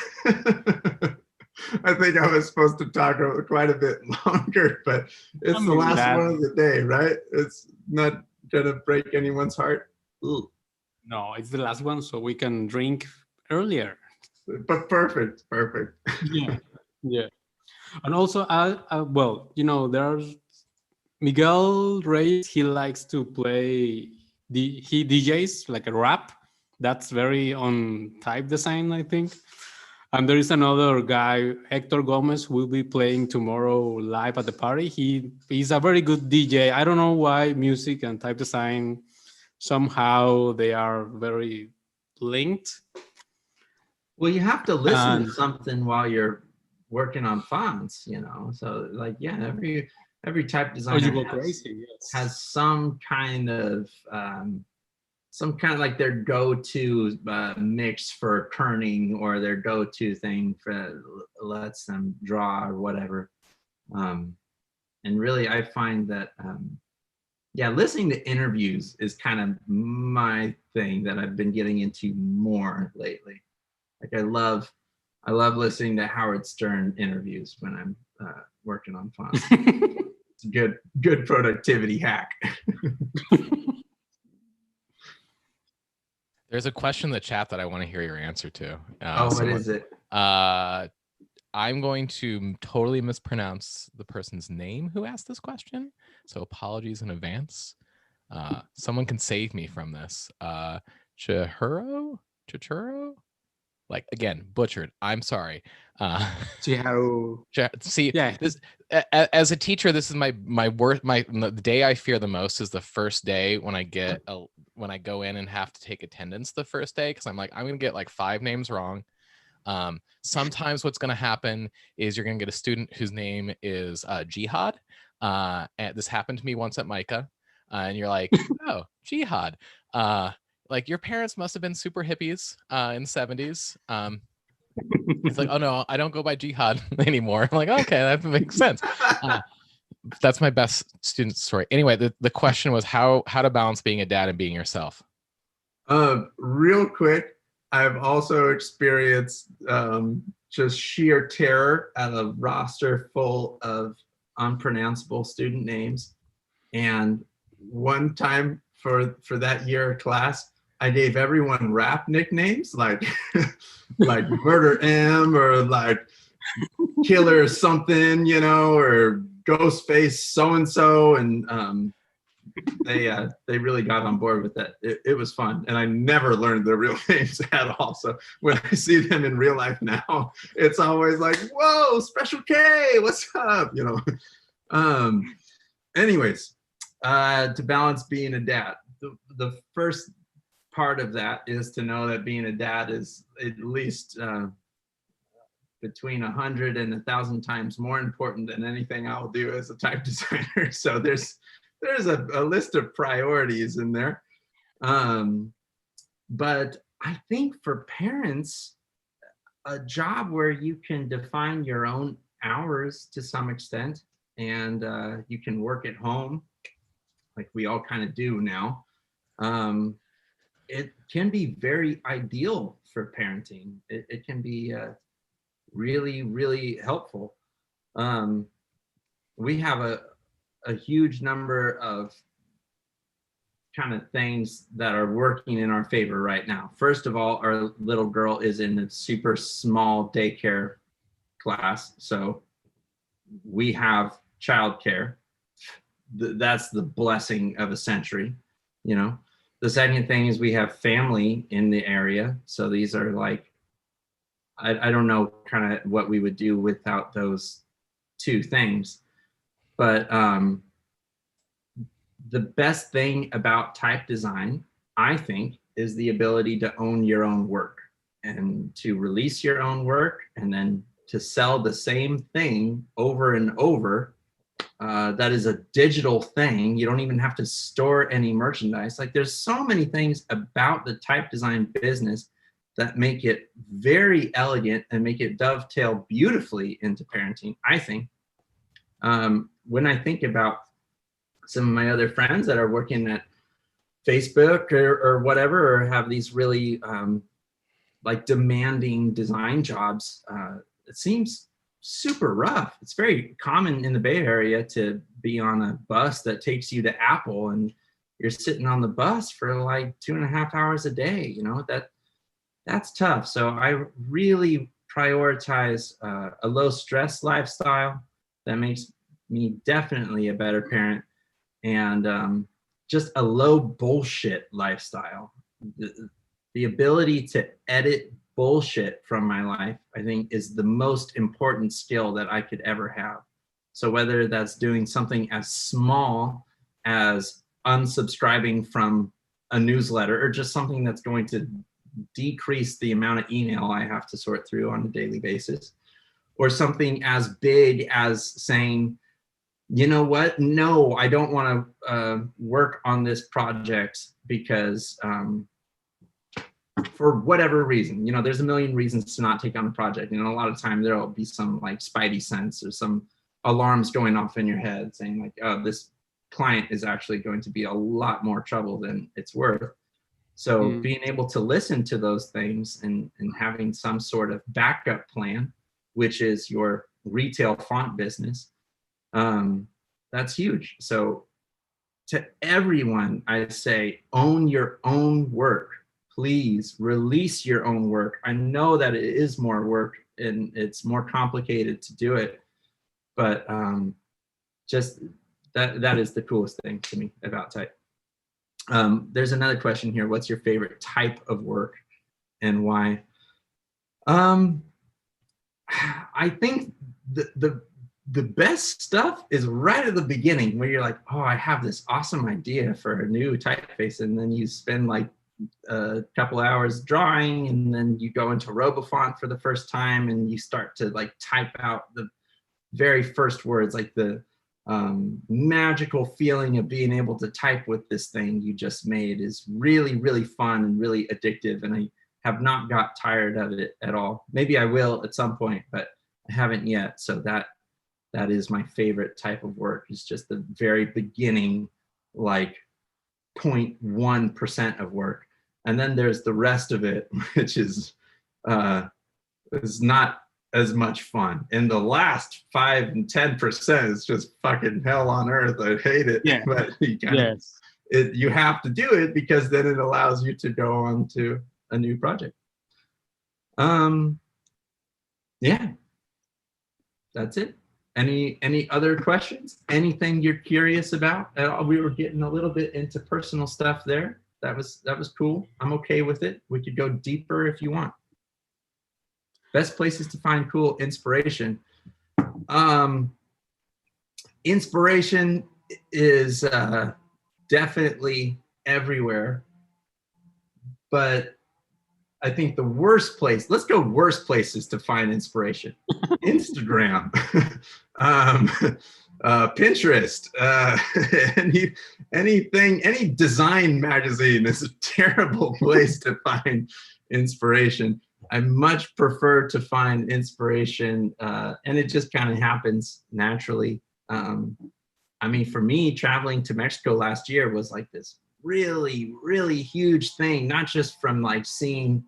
I think I was supposed to talk quite a bit longer, but it's the last one of the day, right? It's not gonna break anyone's heart. Ooh. No, it's the last one, so we can drink earlier. But perfect. Yeah, yeah. And also, well, you know, there's Miguel Reyes. He likes to play. He DJs like a rap. That's very on type design, I think. And there is another guy, Hector Gomez, who will be playing tomorrow live at the party. He's a very good DJ. I don't know why music and type design somehow they are very linked. Well, you have to listen to something while you're working on fonts, you know. So, like, yeah, every type designer has some kind of like their go-to mix for kerning, or their go-to thing for lets them draw or whatever. And really, I find that listening to interviews is kind of my thing that I've been getting into more lately. Like I love listening to Howard Stern interviews when I'm working on fonts. It's a good productivity hack. There's a question in the chat that I want to hear your answer to. What is it? I'm going to totally mispronounce the person's name who asked this question, so apologies in advance. Someone can save me from this. Chihuro? Like, again, butchered. I'm sorry. Chihuro. See, yeah. This as a teacher, this is my worst. The day I fear the most is the first day when I go in and have to take attendance the first day, because I'm like, I'm gonna get like 5 names wrong. Sometimes what's gonna happen is you're gonna get a student whose name is Jihad. And this happened to me once at Micah, and you're like, oh, Jihad. Like, your parents must have been super hippies in the 70s. It's like, oh no, I don't go by Jihad anymore. I'm like, okay, that makes sense. That's my best student story. Anyway, the question was how to balance being a dad and being yourself. Real quick, I've also experienced just sheer terror at a roster full of unpronounceable student names. And one time for that year of class, I gave everyone rap nicknames like like Murder M, or like Killer something, you know, or Ghostface so-and-so. And they really got on board with that. It was fun. And I never learned their real names at all. So when I see them in real life now, it's always like, whoa, Special K, what's up? You know. Anyways, to balance being a dad, the first part of that is to know that being a dad is at least between 100 and 1,000 times more important than anything I'll do as a type designer. So there's a list of priorities in there. But I think for parents, a job where you can define your own hours to some extent, and you can work at home like we all kind of do now, it can be very ideal for parenting. It can be really, really helpful. We have a huge number of kind of things that are working in our favor right now. First of all, our little girl is in a super small daycare class, so we have childcare. That's the blessing of a century, you know. The second thing is we have family in the area. So these are like, I don't know kind of what we would do without those two things. But the best thing about type design, I think, is the ability to own your own work and to release your own work and then to sell the same thing over and over. That is a digital thing. You don't even have to store any merchandise. Like there's so many things about the type design business that make it very elegant and make it dovetail beautifully into parenting, I think. When I think about some of my other friends that are working at Facebook or whatever, or have these really like demanding design jobs, it seems super rough. It's very common in the Bay Area to be on a bus that takes you to Apple, and you're sitting on the bus for like 2.5 hours a day. You know, that's tough. So I really prioritize a low stress lifestyle that makes me definitely a better parent, and just a low bullshit lifestyle. The ability to edit bullshit from my life, I think, is the most important skill that I could ever have. So whether that's doing something as small as unsubscribing from a newsletter, or just something that's going to decrease the amount of email I have to sort through on a daily basis, or something as big as saying, you know what, no, I don't want to work on this project because for whatever reason, you know, there's a million reasons to not take on a project. You know, a lot of time there'll be some like spidey sense or some alarms going off in your head saying like, oh, this client is actually going to be a lot more trouble than it's worth. So being able to listen to those things and having some sort of backup plan, which is your retail font business, that's huge. So to everyone, I say, own your own work. Please release your own work. I know that it is more work and it's more complicated to do it, but just that is the coolest thing to me about type. There's another question here. What's your favorite type of work and why? I think the best stuff is right at the beginning, where you're like, oh, I have this awesome idea for a new typeface, and then you spend like a couple hours drawing, and then you go into RoboFont for the first time and you start to like type out the very first words, like the magical feeling of being able to type with this thing you just made is really, really fun and really addictive, and I have not got tired of it at all. Maybe I will at some point, but I haven't yet. So that is my favorite type of work, is just the very beginning, like 0.1% of work. And then there's the rest of it, which is not as much fun. And the last 5 and 10% is just fucking hell on earth. I hate it. Yeah. But you have to do it, because then it allows you to go on to a new project. Yeah, that's it. Any other questions? Anything you're curious about? We were getting a little bit into personal stuff there. That was cool. I'm okay with it. We could go deeper if you want. Best places to find cool inspiration. Inspiration is definitely everywhere, but I think the worst place, let's go worst places to find inspiration. Instagram, Pinterest, any design magazine is a terrible place to find inspiration. I much prefer to find inspiration, and it just kind of happens naturally. I mean, for me, traveling to Mexico last year was like this really, really huge thing, not just from like seeing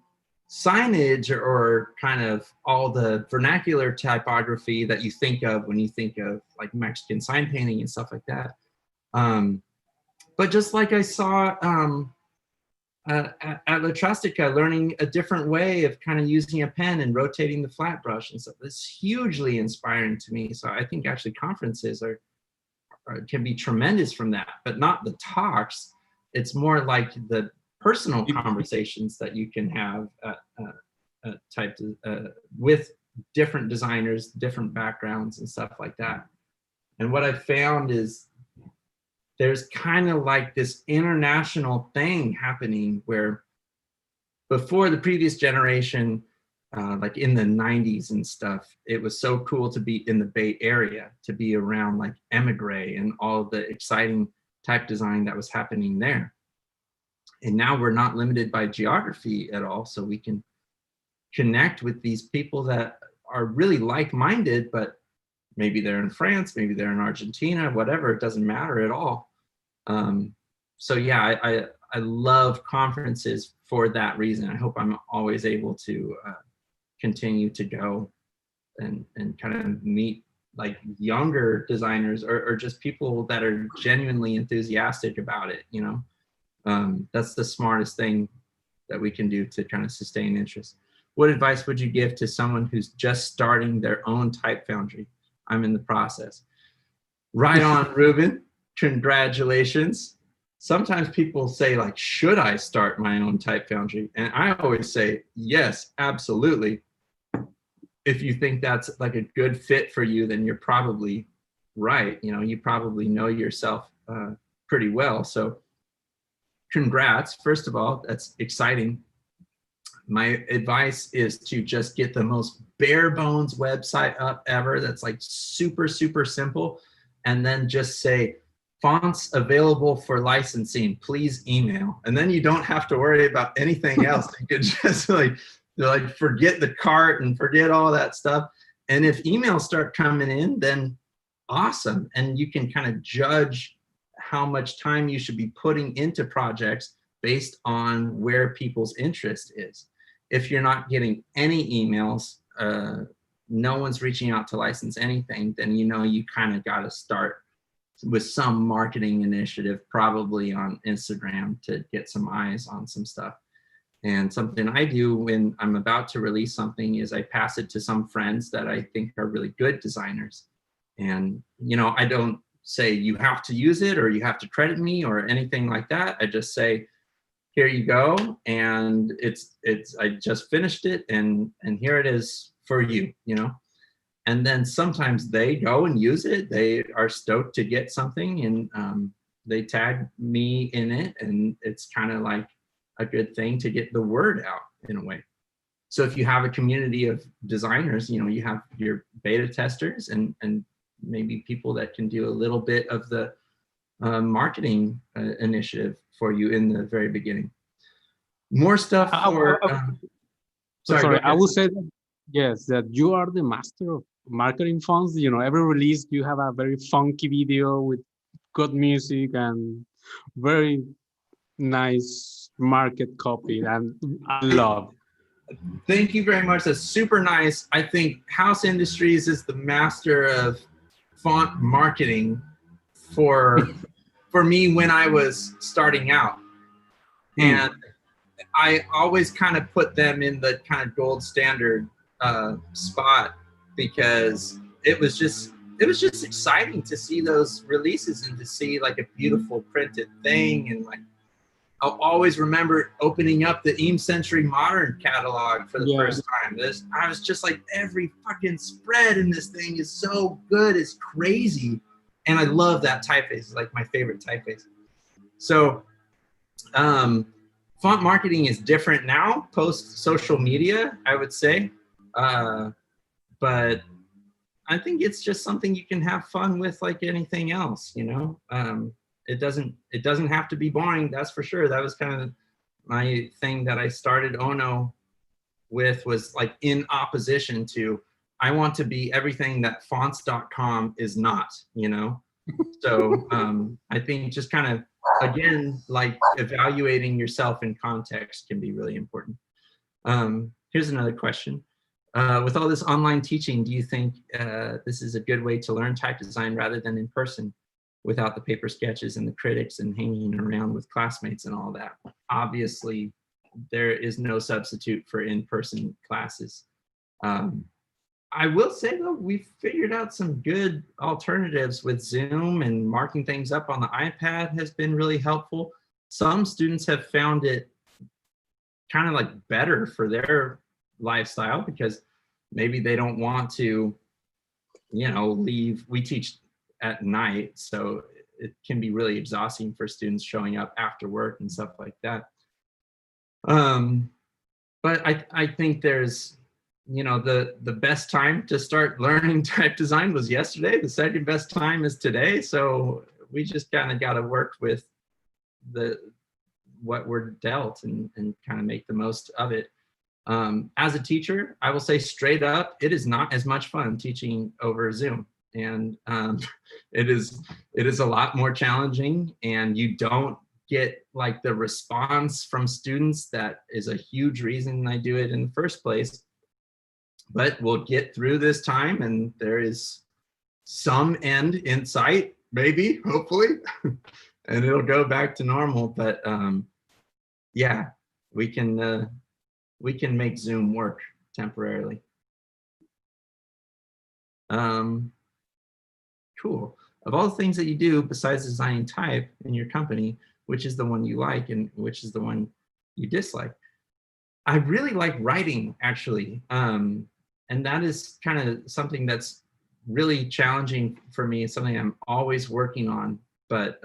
signage or kind of all the vernacular typography that you think of when you think of like Mexican sign painting and stuff like that. But just like I saw at La Trastica, learning a different way of kind of using a pen and rotating the flat brush and stuff, it's hugely inspiring to me. So I think actually conferences can be tremendous from that, but not the talks. It's more like the personal conversations that you can have with different designers, different backgrounds and stuff like that. And what I found is there's kind of like this international thing happening where before the previous generation, like in the 90s and stuff, it was so cool to be in the Bay Area, to be around like Emigre and all the exciting type design that was happening there. And now we're not limited by geography at all, so we can connect with these people that are really like-minded, but maybe they're in France, maybe they're in Argentina, whatever, it doesn't matter at all. So yeah, I love conferences for that reason. I hope I'm always able to continue to go and kind of meet like younger designers or just people that are genuinely enthusiastic about it, you know. That's the smartest thing that we can do to kind of sustain interest. What advice would you give to someone who's just starting their own type foundry? I'm in the process. Right on, Ruben. Congratulations. Sometimes people say like, should I start my own type foundry? And I always say, yes, absolutely. If you think that's like a good fit for you, then you're probably right. You know, you probably know yourself pretty well. So congrats, first of all, that's exciting. My advice is to just get the most bare bones website up ever that's like super, super simple. And then just say, fonts available for licensing, please email. And then you don't have to worry about anything else. You can just like forget the cart and forget all that stuff. And if emails start coming in, then awesome. And you can kind of judge how much time you should be putting into projects based on where people's interest is. If you're not getting any emails, no one's reaching out to license anything, then you know you kind of got to start with some marketing initiative, probably on Instagram, to get some eyes on some stuff. And something I do when I'm about to release something is I pass it to some friends that I think are really good designers. And, you know, I don't say you have to use it or you have to credit me or anything like that. I just say, here you go. And I just finished it and here it is for you, you know. And then sometimes they go and use it. They are stoked to get something and they tag me in it. And it's kind of like a good thing to get the word out in a way. So if you have a community of designers, you know, you have your beta testers and maybe people that can do a little bit of the marketing initiative for you in the very beginning. More stuff for... sorry, I would say that, yes, that you are the master of marketing fonts. You know, every release you have a very funky video with good music and very nice market copy, and I love. Thank you very much. That's super nice. I think House Industries is the master of font marketing for me when I was starting out. And I always kind of put them in the kind of gold standard spot because it was just exciting to see those releases and to see like a beautiful printed thing. And like I'll always remember opening up the Eames Century Modern catalog for the first time. I was just like, every fucking spread in this thing is so good, it's crazy. And I love that typeface. It's like my favorite typeface. So font marketing is different now, post social media, I would say. But I think it's just something you can have fun with like anything else, you know? It doesn't have to be boring, that's for sure. That was kind of my thing that I started Ono with, was like in opposition to, I want to be everything that fonts.com is not, you know? So I think just kind of, again, like evaluating yourself in context can be really important. Here's another question. With all this online teaching, do you think this is a good way to learn type design rather than in person, without the paper sketches and the critics and hanging around with classmates and all that? Obviously, there is no substitute for in-person classes. I will say though, we've figured out some good alternatives with Zoom, and marking things up on the iPad has been really helpful. Some students have found it kind of like better for their lifestyle because maybe they don't want to, you know, leave. We teach at night, so it can be really exhausting for students showing up after work and stuff like that. But I think there's, you know, the best time to start learning type design was yesterday. The second best time is today. So we just kind of got to work with what we're dealt and kind of make the most of it. As a teacher, I will say straight up, it is not as much fun teaching over Zoom. And it is a lot more challenging, and you don't get like the response from students that is a huge reason I do it in the first place. But we'll get through this time, and there is some end in sight, maybe, hopefully, and it'll go back to normal. But yeah, we can make Zoom work temporarily. Cool. Of all the things that you do besides designing type in your company, which is the one you like and which is the one you dislike? I really like writing, actually. And that is kind of something that's really challenging for me. It's something I'm always working on, but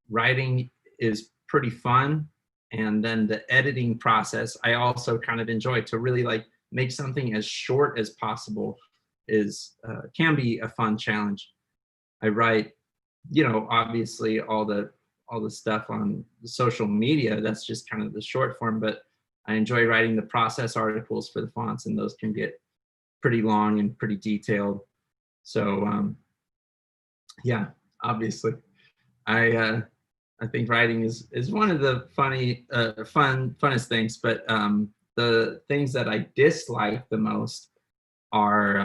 writing is pretty fun. And then the editing process, I also kind of enjoy. To really like make something as short as possible is can be a fun challenge. I write, you know, obviously all the stuff on social media, that's just kind of the short form, but I enjoy writing the process articles for the fonts, and those can get pretty long and pretty detailed. So yeah, obviously I think writing is one of the funnest things, but the things that I dislike the most are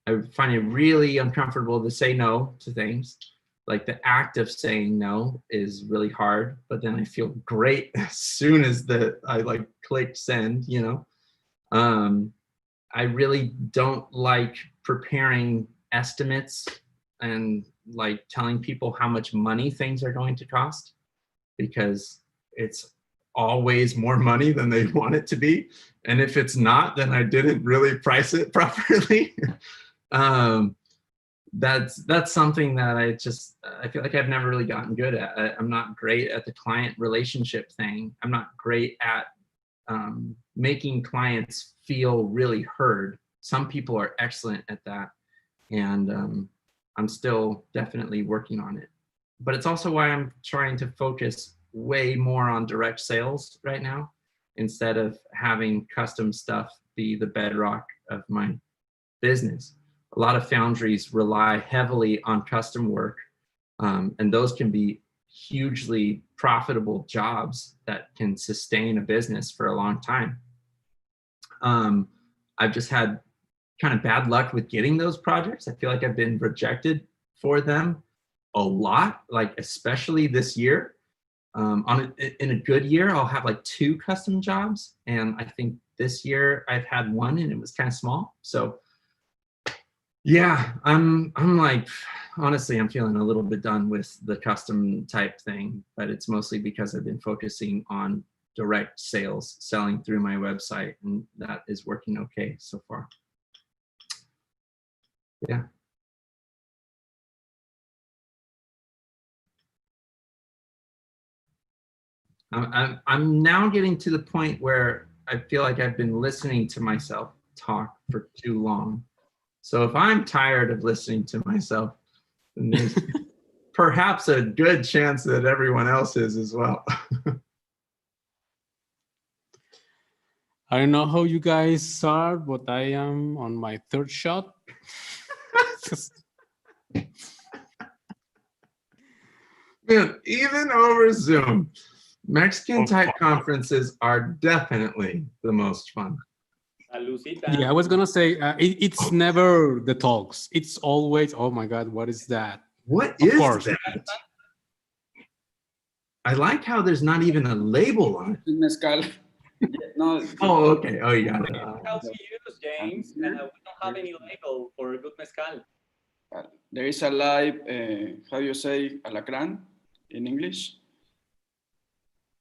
I find it really uncomfortable to say no to things. Like the act of saying no is really hard, but then I feel great as soon as I like click send, you know. I really don't like preparing estimates and like telling people how much money things are going to cost, because it's always more money than they want it to be. And if it's not, then I didn't really price it properly. That's something that I feel like I've never really gotten good at. I'm not great at the client relationship thing. I'm not great at making clients feel really heard. Some people are excellent at that, and I'm still definitely working on it. But it's also why I'm trying to focus way more on direct sales right now, instead of having custom stuff be the bedrock of my business. A lot of foundries rely heavily on custom work, and those can be hugely profitable jobs that can sustain a business for a long time. I've just had kind of bad luck with getting those projects. I feel like I've been rejected for them a lot, like especially this year. In a good year, I'll have like 2 custom jobs, and I think this year I've had 1, and it was kind of small. So yeah, I'm like, honestly, I'm feeling a little bit done with the custom type thing, but it's mostly because I've been focusing on direct sales, selling through my website, and that is working okay so far. Yeah. I'm now getting to the point where I feel like I've been listening to myself talk for too long. So if I'm tired of listening to myself, then there's perhaps a good chance that everyone else is as well. I don't know how you guys are, but I am on my 3rd shot. Man, even over Zoom, Mexican type conferences are definitely the most fun. Salucita. Yeah, I was gonna say it's never the talks. It's always, oh my God, what is that? What Of is course. that? I like how there's not even a label on it. Mezcal. No. Oh, okay. Oh, you got it. How to use, James? We don't have any label for good mezcal. There is a live, how do you say, alacrán in English?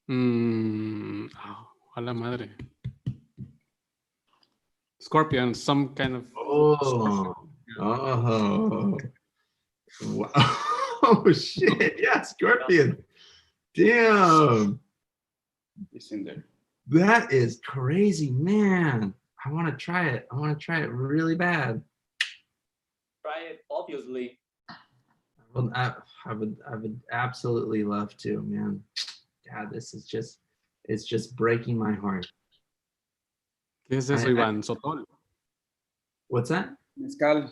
Oh, a la madre. Scorpion, some kind of. Oh, oh, wow. Oh, shit. Yeah, scorpion. Damn. It's in there. That is crazy, man. I want to try it. I want to try it really bad. Try it, obviously. Well, I would absolutely love to, man. God, this is just, it's just breaking my heart. ¿Qué es eso, Iván? Sotol. What's that? Mezcal.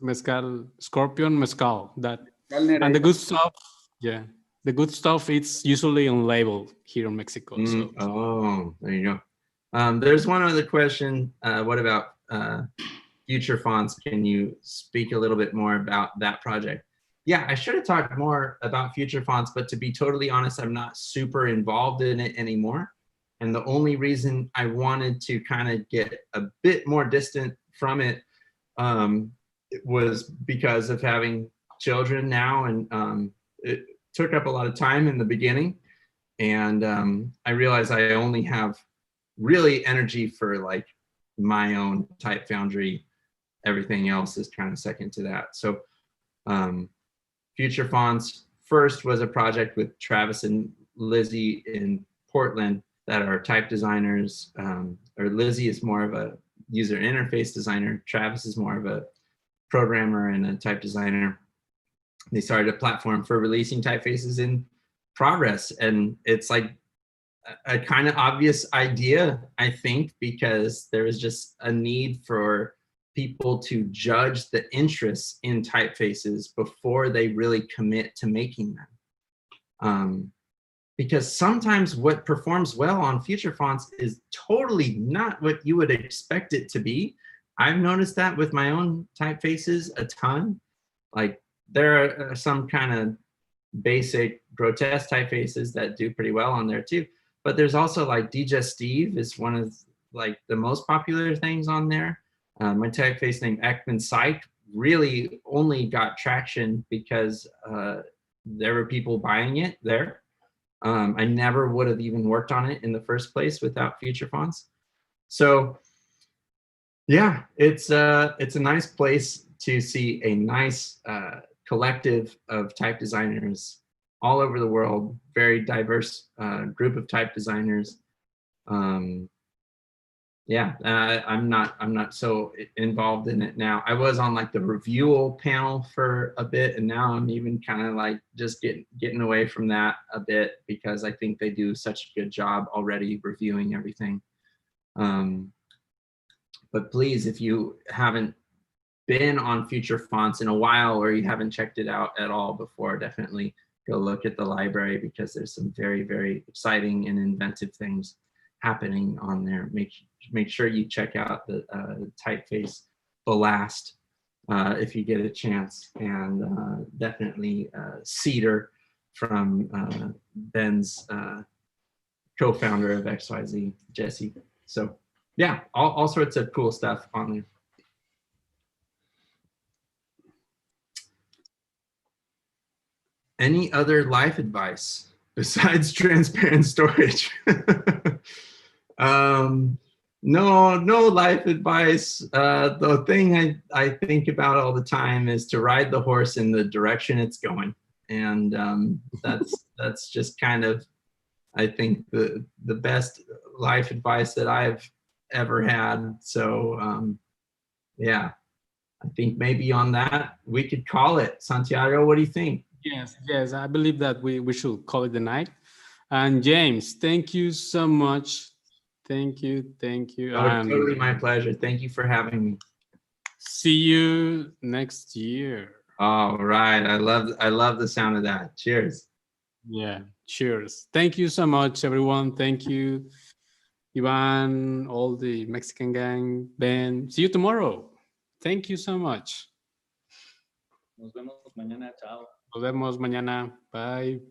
Mezcal, Scorpion, mezcal. That Mezcal and the good stuff. Yeah, the good stuff. It's usually on label here in Mexico. So. Oh, there you go. There's one other question. What about future fonts? Can you speak a little bit more about that project? Yeah, I should have talked more about future fonts, but to be totally honest, I'm not super involved in it anymore. And the only reason I wanted to kind of get a bit more distant from it was because of having children now, and it took up a lot of time in the beginning. And I realized I only have really energy for like my own type Foundry. Everything else is kind of second to that. So Future Fonts first was a project with Travis and Lizzie in Portland that are type designers, or Lizzie is more of a user interface designer. Travis is more of a programmer and a type designer. They started a platform for releasing typefaces in progress. And it's like a kind of obvious idea, I think, because there is just a need for people to judge the interests in typefaces before they really commit to making them. Because sometimes what performs well on future fonts is totally not what you would expect it to be. I've noticed that with my own typefaces a ton. Like there are some kind of basic grotesque typefaces that do pretty well on there too. But there's also like Digestive is one of like the most popular things on there. My typeface named Ekman Psych really only got traction because there were people buying it there. I never would have even worked on it in the first place without future fonts. So yeah, it's a nice place to see a nice collective of type designers all over the world, very diverse group of type designers. Yeah, I'm not so involved in it now. I was on like the review panel for a bit, and now I'm even kind of like just getting away from that a bit because I think they do such a good job already reviewing everything. But please, if you haven't been on Future Fonts in a while or you haven't checked it out at all before, definitely go look at the library because there's some very, very exciting and inventive things happening on there. Make sure you check out the typeface Blast if you get a chance, and definitely Cedar from Ben's co-founder of XYZ, Jesse. So yeah, all sorts of cool stuff on there. Any other life advice besides transparent storage? No life advice. The thing I think about all the time is to ride the horse in the direction it's going. And that's just kind of, I think, the best life advice that I've ever had. So yeah, I think maybe on that we could call it. Santiago, what do you think? Yes, I believe that we should call it the night. And James, thank you so much. Thank you. Oh, totally my pleasure. Thank you for having me. See you next year. All right. I love the sound of that. Cheers. Yeah, cheers. Thank you so much, everyone. Thank you, Ivan, all the Mexican gang, Ben. See you tomorrow. Thank you so much. Nos vemos mañana. Chao. Nos vemos mañana. Bye.